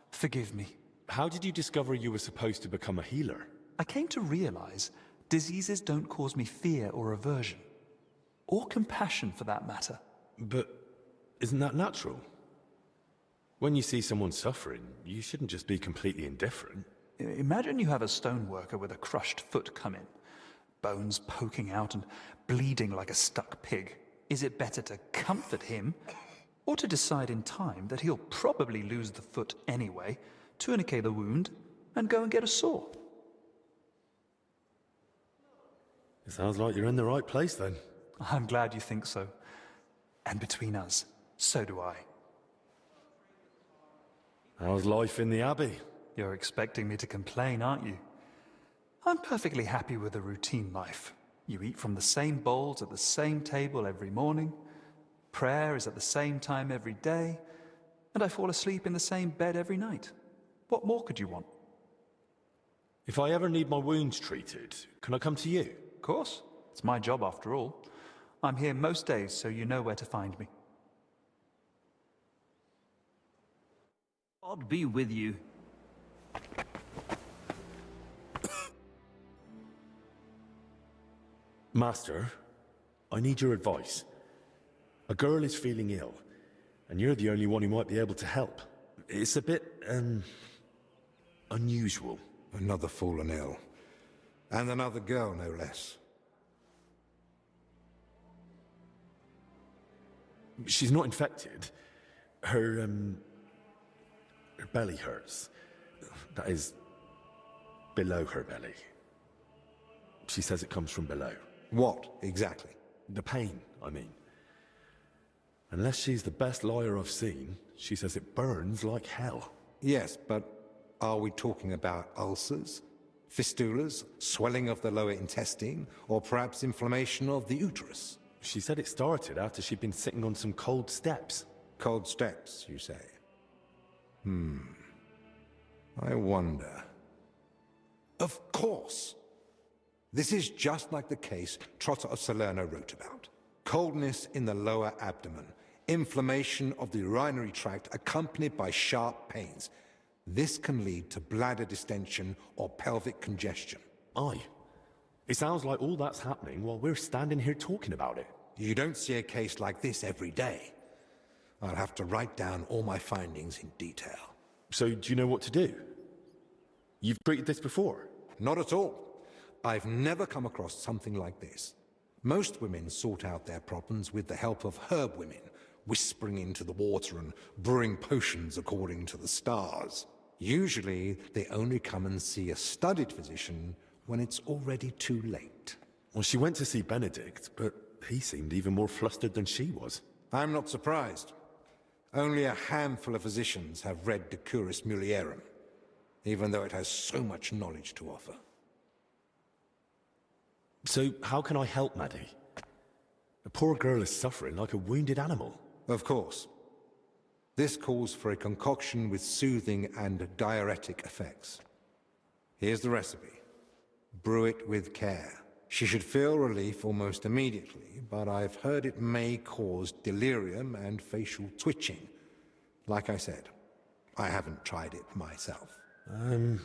Forgive me. How did you discover you were supposed to become a healer? I came to realize diseases don't cause me fear or aversion. Or compassion, for that matter. But isn't that natural? When you see someone suffering, you shouldn't just be completely indifferent. Imagine you have a stoneworker with a crushed foot come in. Bones poking out and bleeding like a stuck pig. Is it better to comfort him, or to decide in time that he'll probably lose the foot anyway, tourniquet the wound, and go and get a saw? It sounds like you're in the right place then. I'm glad you think so. And between us, so do I. How's life in the Abbey? You're expecting me to complain, aren't you? I'm perfectly happy with a routine life. You eat from the same bowls at the same table every morning. Prayer is at the same time every day. And I fall asleep in the same bed every night. What more could you want? If I ever need my wounds treated, can I come to you? Of course. It's my job after all. I'm here most days, so you know where to find me. God be with you. Master, I need your advice. A girl is feeling ill, and you're the only one who might be able to help. It's a bit, unusual. Another fallen ill. And another girl, no less. She's not infected. Her belly hurts. That is, below her belly. She says it comes from below. What, exactly? The pain, I mean. Unless she's the best liar I've seen, she says it burns like hell. Yes, but are we talking about ulcers, fistulas, swelling of the lower intestine, or perhaps inflammation of the uterus? She said it started after she'd been sitting on some cold steps. Cold steps, you say? I wonder. Of course! This is just like the case Trotter of Salerno wrote about. Coldness in the lower abdomen, inflammation of the urinary tract accompanied by sharp pains. This can lead to bladder distension or pelvic congestion. Aye. It sounds like all that's happening while we're standing here talking about it. You don't see a case like this every day. I'll have to write down all my findings in detail. So do you know what to do? You've treated this before? Not at all. I've never come across something like this. Most women sort out their problems with the help of herb women, whispering into the water and brewing potions according to the stars. Usually, they only come and see a studied physician when it's already too late. Well, she went to see Benedict, but he seemed even more flustered than she was. I'm not surprised. Only a handful of physicians have read De Curis Mulierum, even though it has so much knowledge to offer. So how can I help Maddie? The poor girl is suffering like a wounded animal. Of course. This calls for a concoction with soothing and diuretic effects. Here's the recipe. Brew it with care. She should feel relief almost immediately, but I've heard it may cause delirium and facial twitching. Like I said, I haven't tried it myself. All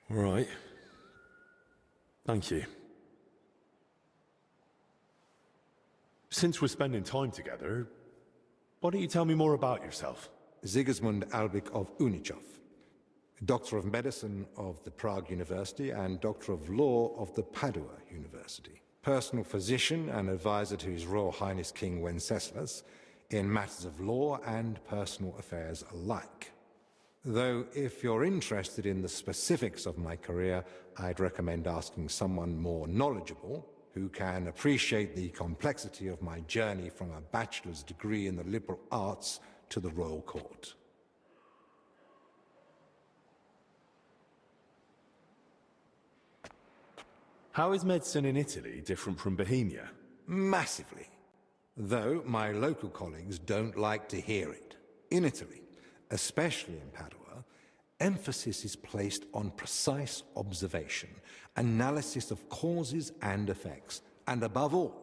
right. Thank you. Since we're spending time together, why don't you tell me more about yourself? Sigismund Albrecht of Unichov, Doctor of Medicine of the Prague University and Doctor of Law of the Padua University. Personal physician and advisor to His Royal Highness King Wenceslas in matters of law and personal affairs alike. Though if you're interested in the specifics of my career, I'd recommend asking someone more knowledgeable who can appreciate the complexity of my journey from a bachelor's degree in the liberal arts to the royal court. How is medicine in Italy different from Bohemia? Massively. Though my local colleagues don't like to hear it. In Italy, especially in Padua, emphasis is placed on precise observation, analysis of causes and effects, and above all,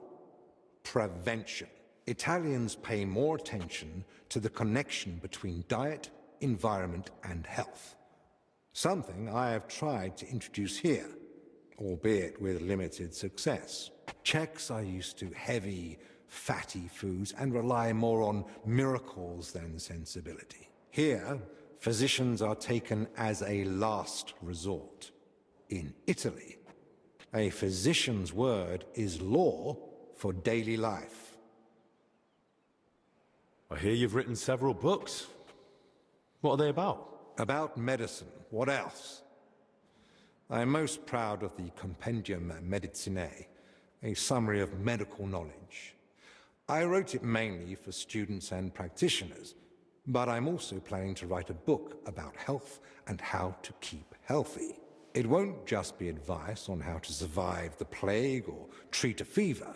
prevention. Italians pay more attention to the connection between diet, environment, and health. Something I have tried to introduce here, albeit with limited success. Czechs are used to heavy, fatty foods and rely more on miracles than sensibility. Here, physicians are taken as a last resort. In Italy, a physician's word is law for daily life. I hear you've written several books. What are they about? About medicine. What else? I'm most proud of the Compendium Medicinae, a summary of medical knowledge. I wrote it mainly for students and practitioners, but I'm also planning to write a book about health and how to keep healthy. It won't just be advice on how to survive the plague or treat a fever.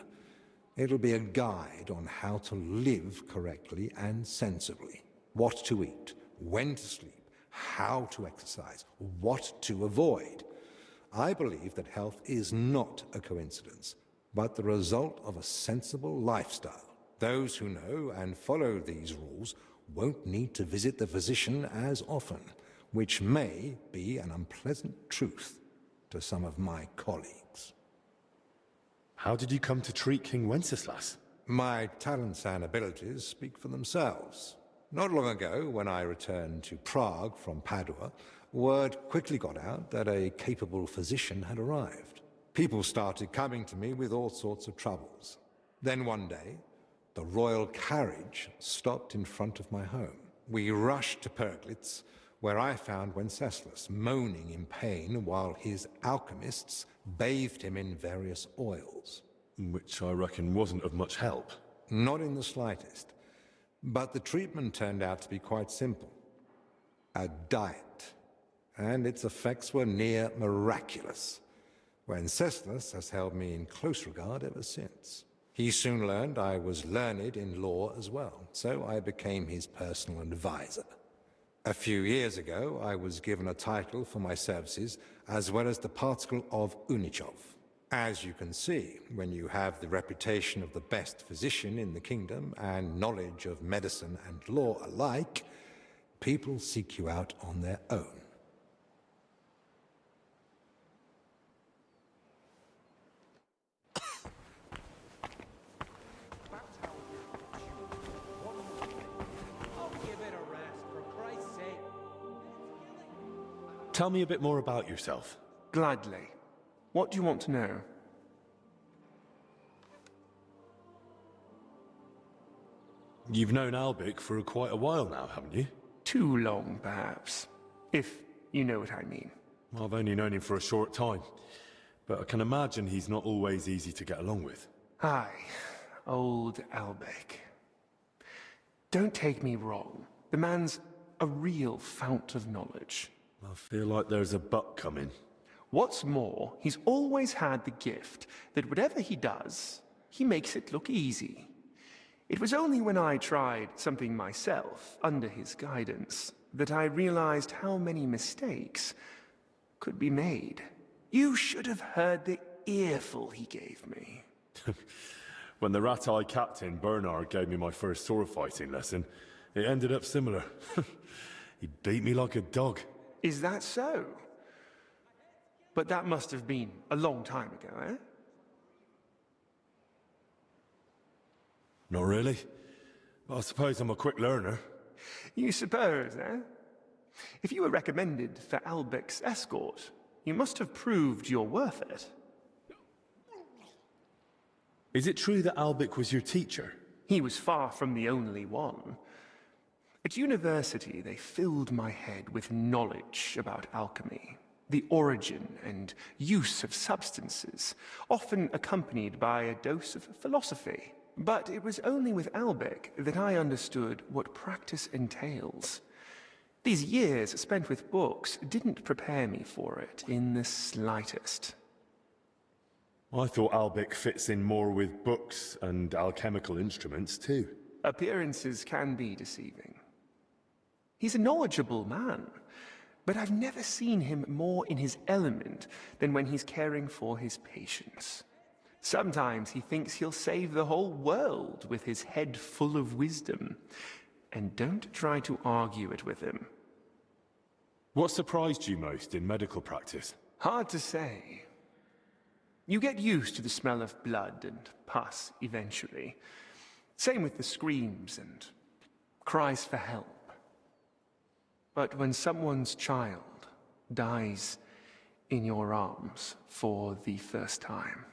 It'll be a guide on how to live correctly and sensibly. What to eat, when to sleep, how to exercise, what to avoid. I believe that health is not a coincidence, but the result of a sensible lifestyle. Those who know and follow these rules won't need to visit the physician as often, which may be an unpleasant truth to some of my colleagues. How did you come to treat King Wenceslas? My talents and abilities speak for themselves. Not long ago, when I returned to Prague from Padua, word quickly got out that a capable physician had arrived. People started coming to me with all sorts of troubles. Then one day, the royal carriage stopped in front of my home. We rushed to Perglitz, where I found Wenceslas moaning in pain while his alchemists bathed him in various oils. Which I reckon wasn't of much help. Not in the slightest. But the treatment turned out to be quite simple. A diet. And its effects were near miraculous. Wenceslas has held me in close regard ever since. He soon learned I was learned in law as well, so I became his personal advisor. A few years ago, I was given a title for my services, as well as the particle of Unichov. As you can see, when you have the reputation of the best physician in the kingdom and knowledge of medicine and law alike, people seek you out on their own. Tell me a bit more about yourself. Gladly. What do you want to know? You've known Albic for quite a while now, haven't you? Too long, perhaps. If you know what I mean. I've only known him for a short time, but I can imagine he's not always easy to get along with. Aye, old Albic. Don't take me wrong. The man's a real fount of knowledge. I feel like there's a but coming. What's more, he's always had the gift that whatever he does, he makes it look easy. It was only when I tried something myself, under his guidance, that I realized how many mistakes could be made. You should have heard the earful he gave me. When the rat-eye captain, Bernard, gave me my first sword fighting lesson, it ended up similar. He beat me like a dog. Is that so? But that must have been a long time ago, eh? Not really. But I suppose I'm a quick learner. You suppose, eh? If you were recommended for Albic's escort, you must have proved you're worth it. Is it true that Albic was your teacher? He was far from the only one. At university, they filled my head with knowledge about alchemy, the origin and use of substances, often accompanied by a dose of philosophy. But it was only with Albic that I understood what practice entails. These years spent with books didn't prepare me for it in the slightest. I thought Albic fits in more with books and alchemical instruments too. Appearances can be deceiving. He's a knowledgeable man, but I've never seen him more in his element than when he's caring for his patients. Sometimes he thinks he'll save the whole world with his head full of wisdom. And don't try to argue it with him. What surprised you most in medical practice? Hard to say. You get used to the smell of blood and pus eventually. Same with the screams and cries for help. But when someone's child dies in your arms for the first time,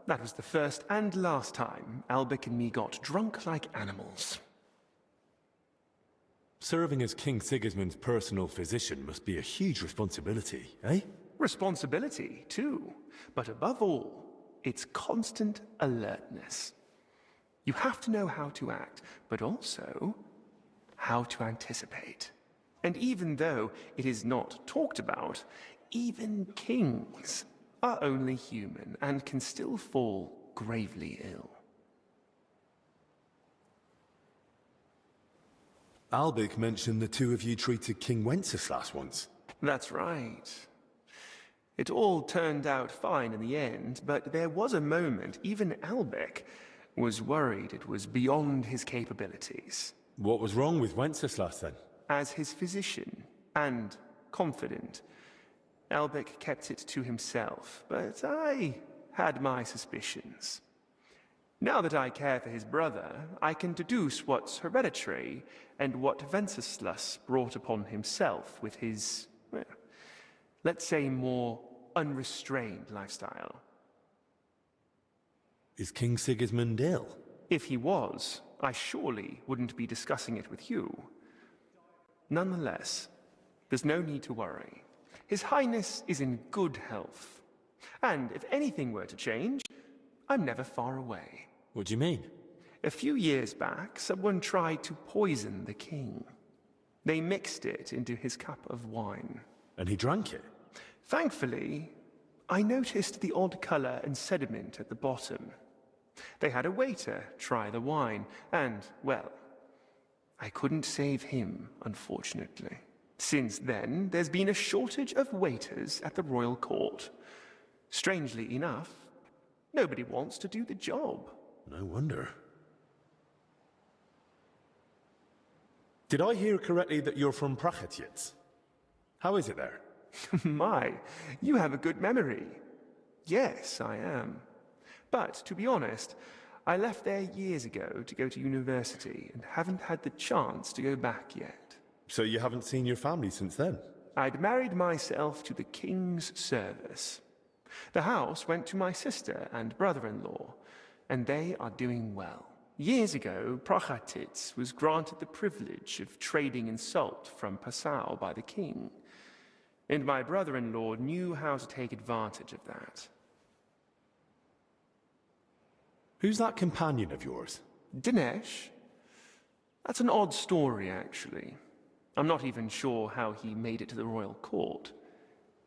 that was the first and last time Albic and me got drunk like animals. Serving as King Sigismund's personal physician must be a huge responsibility, eh? Responsibility, too. But above all, it's constant alertness. You have to know how to act, but also how to anticipate. And even though it is not talked about, even kings are only human and can still fall gravely ill. Albic mentioned the two of you treated King Wenceslas once. That's right. It all turned out fine in the end, but there was a moment even Albic was worried it was beyond his capabilities. What was wrong with Wenceslas then? As his physician and confidant, Albic kept it to himself, but I had my suspicions. Now that I care for his brother, I can deduce what's hereditary and what Wenceslas brought upon himself with his, well, let's say, more unrestrained lifestyle. Is King Sigismund ill? If he was, I surely wouldn't be discussing it with you. Nonetheless, there's no need to worry. His Highness is in good health. And if anything were to change, I'm never far away. What do you mean? A few years back, someone tried to poison the king. They mixed it into his cup of wine. And he drank it? Thankfully, I noticed the odd color and sediment at the bottom. They had a waiter try the wine, and, well, I couldn't save him, unfortunately. Since then, there's been a shortage of waiters at the royal court. Strangely enough, nobody wants to do the job. No wonder. Did I hear correctly that you're from Prachatiec? How is it there? My, you have a good memory. Yes, I am. But, to be honest, I left there years ago to go to university and haven't had the chance to go back yet. So you haven't seen your family since then? I'd married myself to the king's service. The house went to my sister and brother-in-law, and they are doing well. Years ago, Prachatiec was granted the privilege of trading in salt from Passau by the king, and my brother-in-law knew how to take advantage of that. Who's that companion of yours? Dinesh? That's an odd story, actually. I'm not even sure how he made it to the royal court.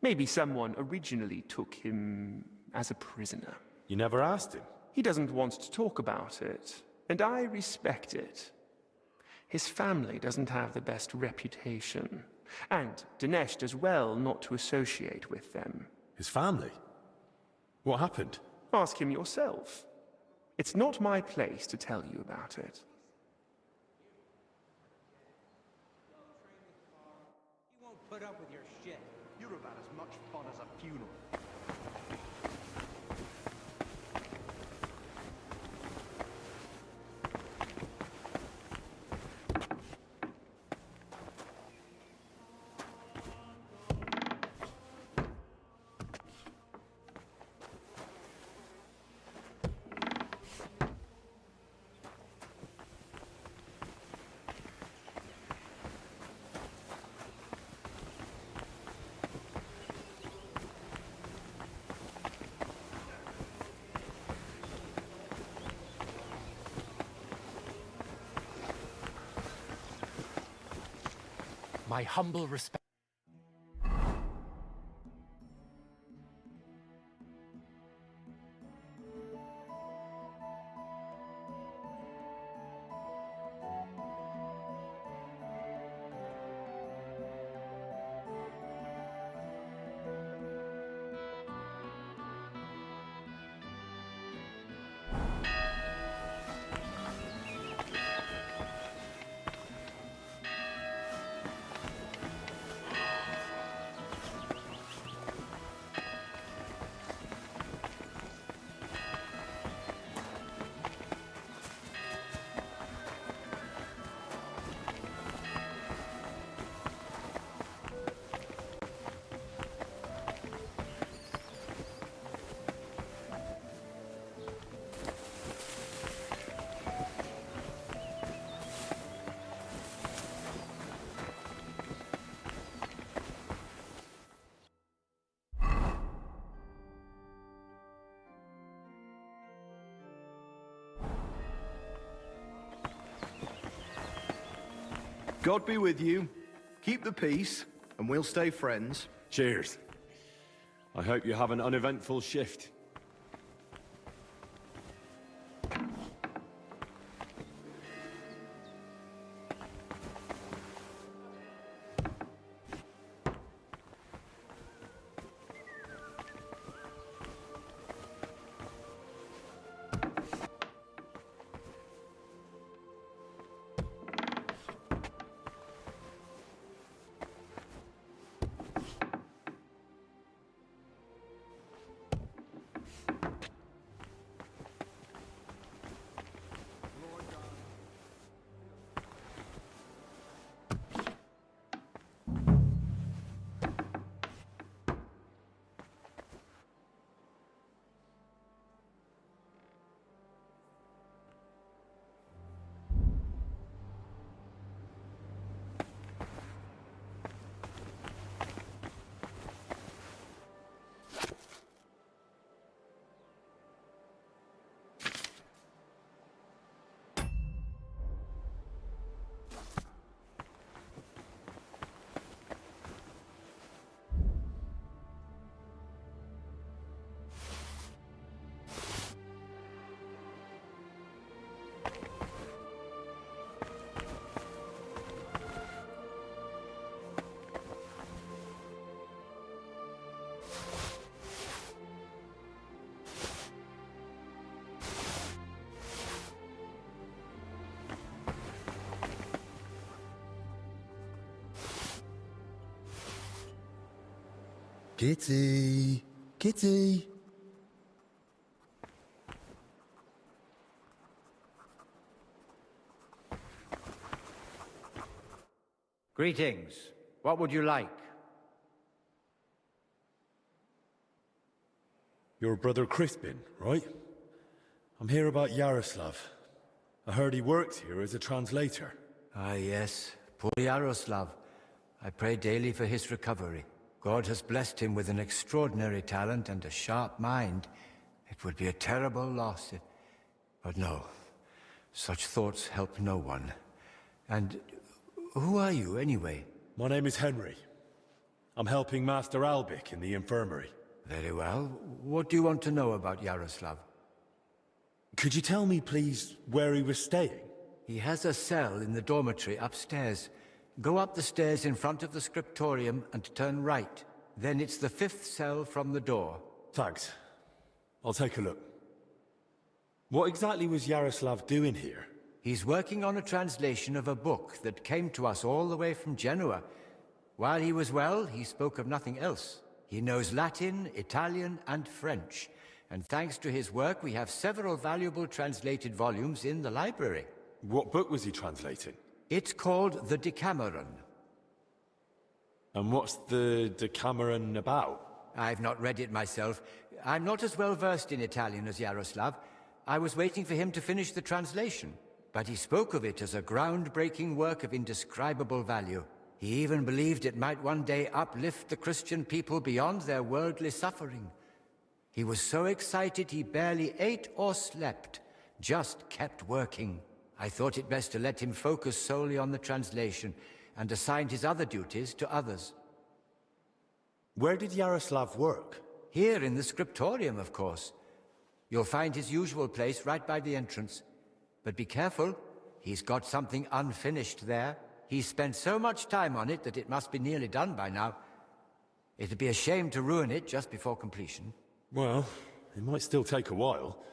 Maybe someone originally took him as a prisoner. You never asked him? He doesn't want to talk about it, and I respect it. His family doesn't have the best reputation, and Dinesh does well not to associate with them. His family? What happened? Ask him yourself. It's not my place to tell you about it. He won't put up with your shit. You're about as much fun as a funeral. My humble respect. God be with you. Keep the peace, and we'll stay friends. Cheers. I hope you have an uneventful shift. Kitty! Kitty! Greetings. What would you like? You're brother Crispin, right? I'm here about Yaroslav. I heard he works here as a translator. Ah, yes. Poor Yaroslav. I pray daily for his recovery. God has blessed him with an extraordinary talent and a sharp mind. It would be a terrible loss if... But no. Such thoughts help no one. And who are you, anyway? My name is Henry. I'm helping Master Albic in the infirmary. Very well. What do you want to know about Yaroslav? Could you tell me, please, where he was staying? He has a cell in the dormitory upstairs. Go up the stairs in front of the scriptorium and turn right. Then it's the 5th cell from the door. Thanks. I'll take a look. What exactly was Yaroslav doing here? He's working on a translation of a book that came to us all the way from Genoa. While he was well, he spoke of nothing else. He knows Latin, Italian, and French. And thanks to his work, we have several valuable translated volumes in the library. What book was he translating? It's called the Decameron. And what's the Decameron about? I've not read it myself. I'm not as well versed in Italian as Yaroslav. I was waiting for him to finish the translation. But he spoke of it as a groundbreaking work of indescribable value. He even believed it might one day uplift the Christian people beyond their worldly suffering. He was so excited he barely ate or slept, just kept working. I thought it best to let him focus solely on the translation and assigned his other duties to others. Where did Yaroslav work? Here in the scriptorium, of course. You'll find his usual place right by the entrance. But be careful, he's got something unfinished there. He's spent so much time on it that it must be nearly done by now. It'd be a shame to ruin it just before completion. Well, it might still take a while.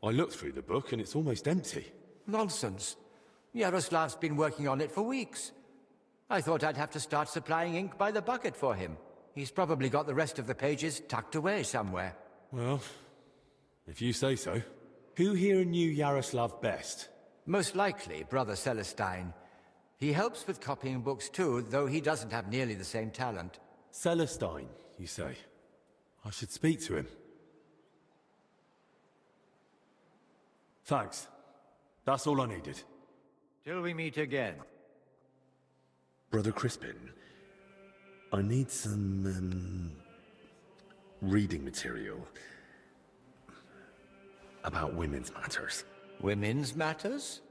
I looked through the book and it's almost empty. Nonsense. Yaroslav's been working on it for weeks. I thought I'd have to start supplying ink by the bucket for him. He's probably got the rest of the pages tucked away somewhere. Well, if you say so. Who here knew Yaroslav best? Most likely Brother Celestine. He helps with copying books too, though he doesn't have nearly the same talent. Celestine, you say? I should speak to him. Thanks. That's all I needed. Till we meet again. Brother Crispin, I need some, reading material about women's matters. Women's matters?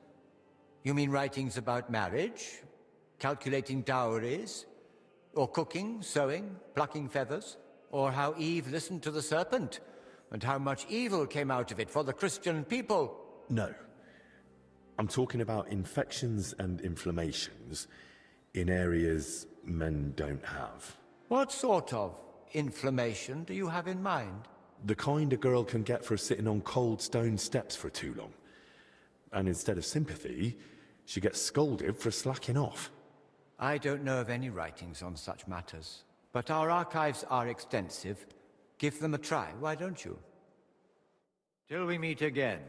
You mean writings about marriage? Calculating dowries? Or cooking, sewing, plucking feathers? Or how Eve listened to the serpent? And how much evil came out of it for the Christian people? No. I'm talking about infections and inflammations in areas men don't have. What sort of inflammation do you have in mind? The kind a girl can get for sitting on cold stone steps for too long. And instead of sympathy, she gets scolded for slacking off. I don't know of any writings on such matters, but our archives are extensive. Give them a try, why don't you? Till we meet again.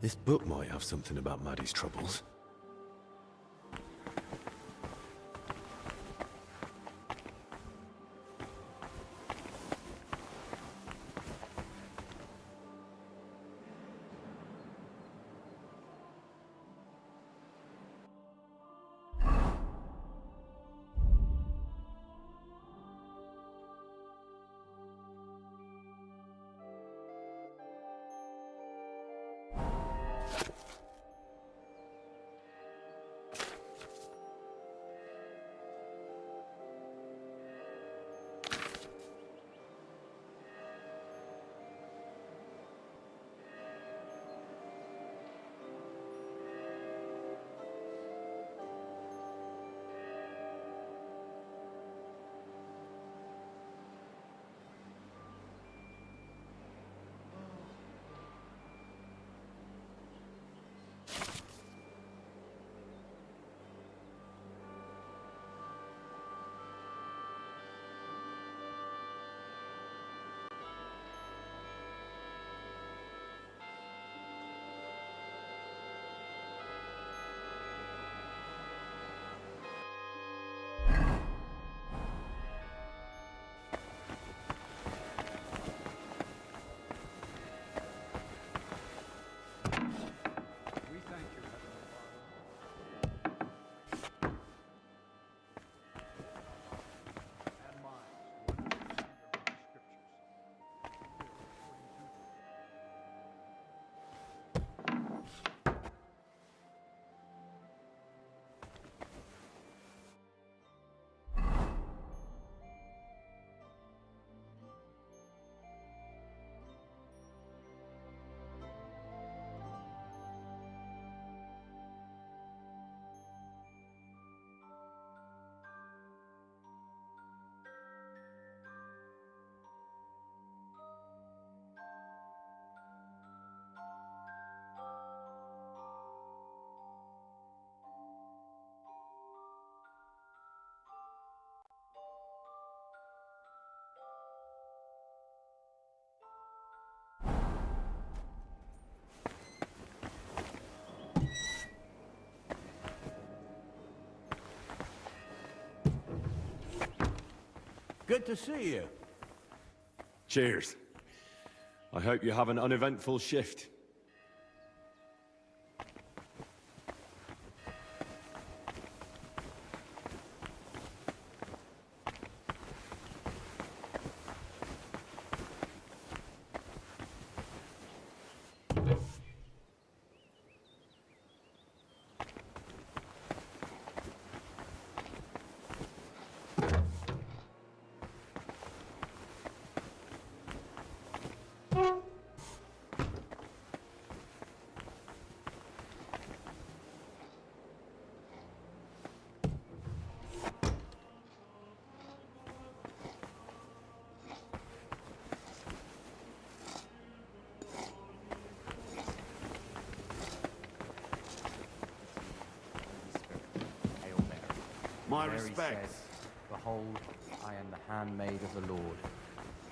This book might have something about Maddie's troubles. good to see you. Cheers. I hope you have an uneventful shift. My Mary respects. said, Behold, I am the handmaid of the Lord.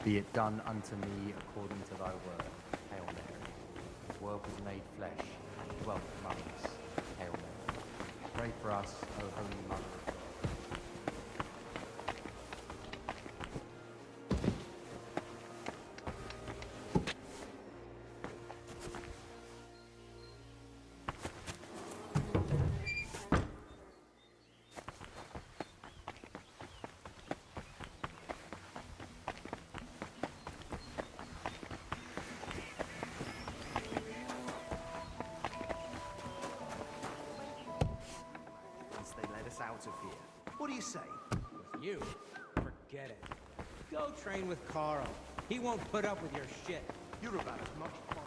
Be it done unto me according to thy word. Hail Mary. The word was made flesh, and dwelt among us. Hail Mary. Pray for us, O Holy Mother of God. They let us out of here. What do you say? With you? Forget it. Go train with Carl. He won't put up with your shit. You're about as much fun.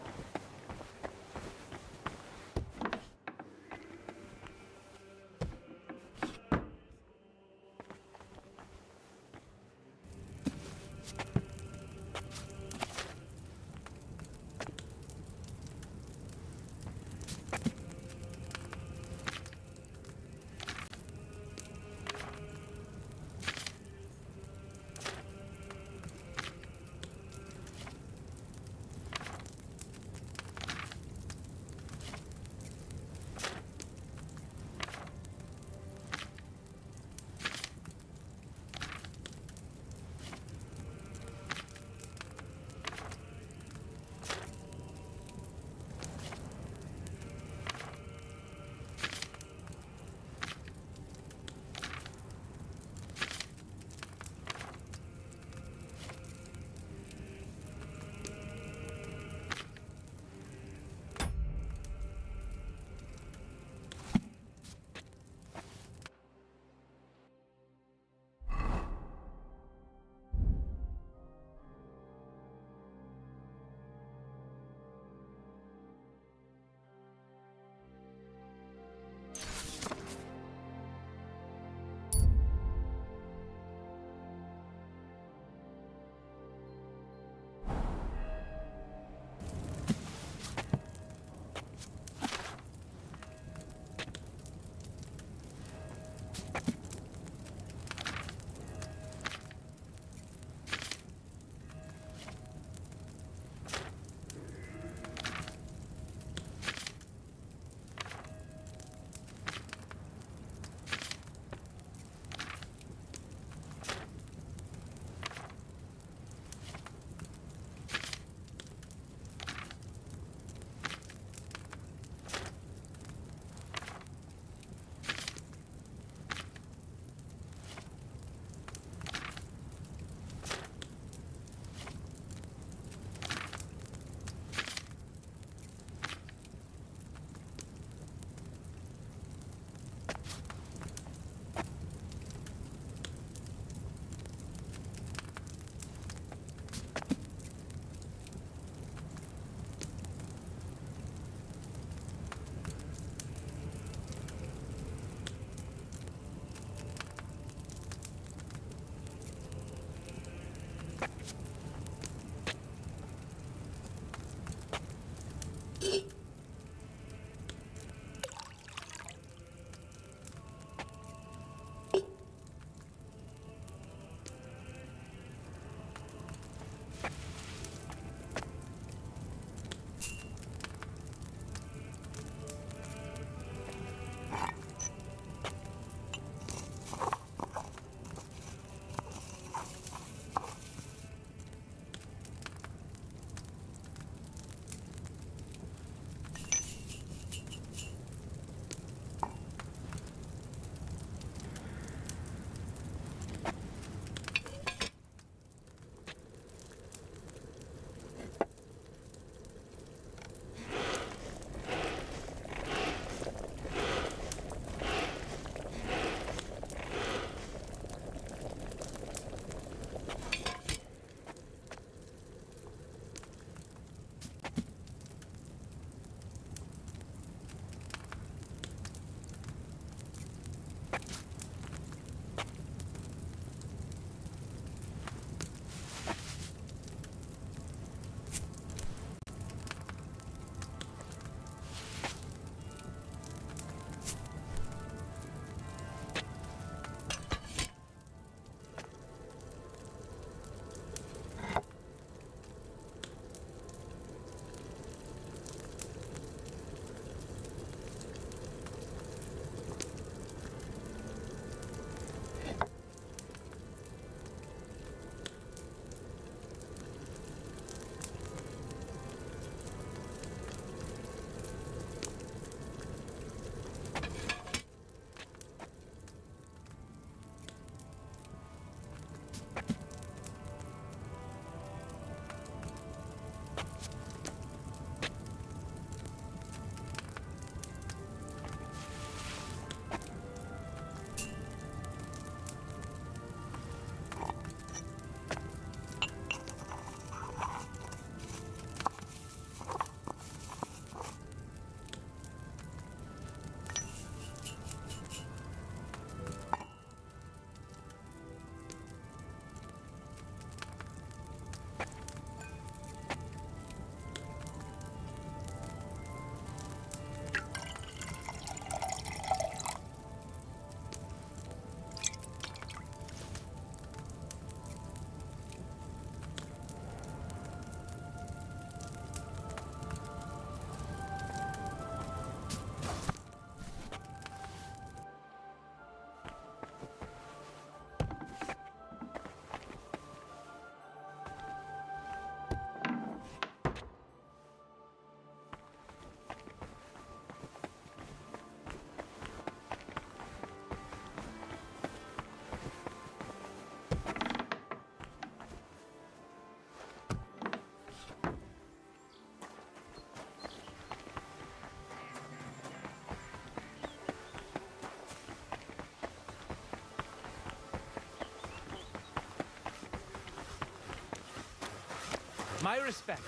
My respect.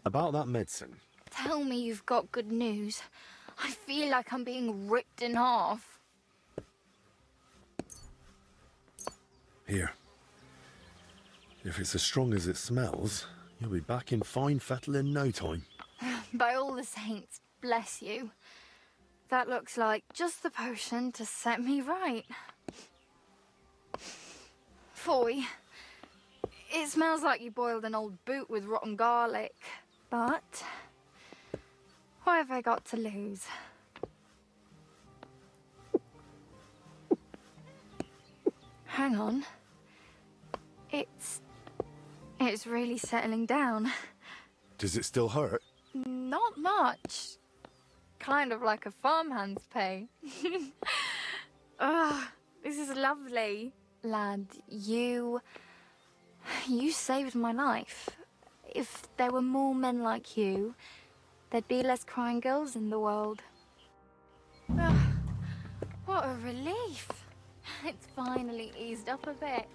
About that medicine. Tell me you've got good news. I feel like I'm being ripped in half. Here. If it's as strong as it smells, you'll be back in fine fettle in no time. By all the saints, bless you. That looks like just the potion to set me right. Foy, it smells like you boiled an old boot with rotten garlic. But what have I got to lose? Hang on. It's really settling down. Does it still hurt? Not much. Kind of like a farmhand's pay. Ugh, this is lovely. Lad, you saved my life. If there were more men like you, there'd be less crying girls in the world. Ugh, what a relief. It's finally eased up a bit.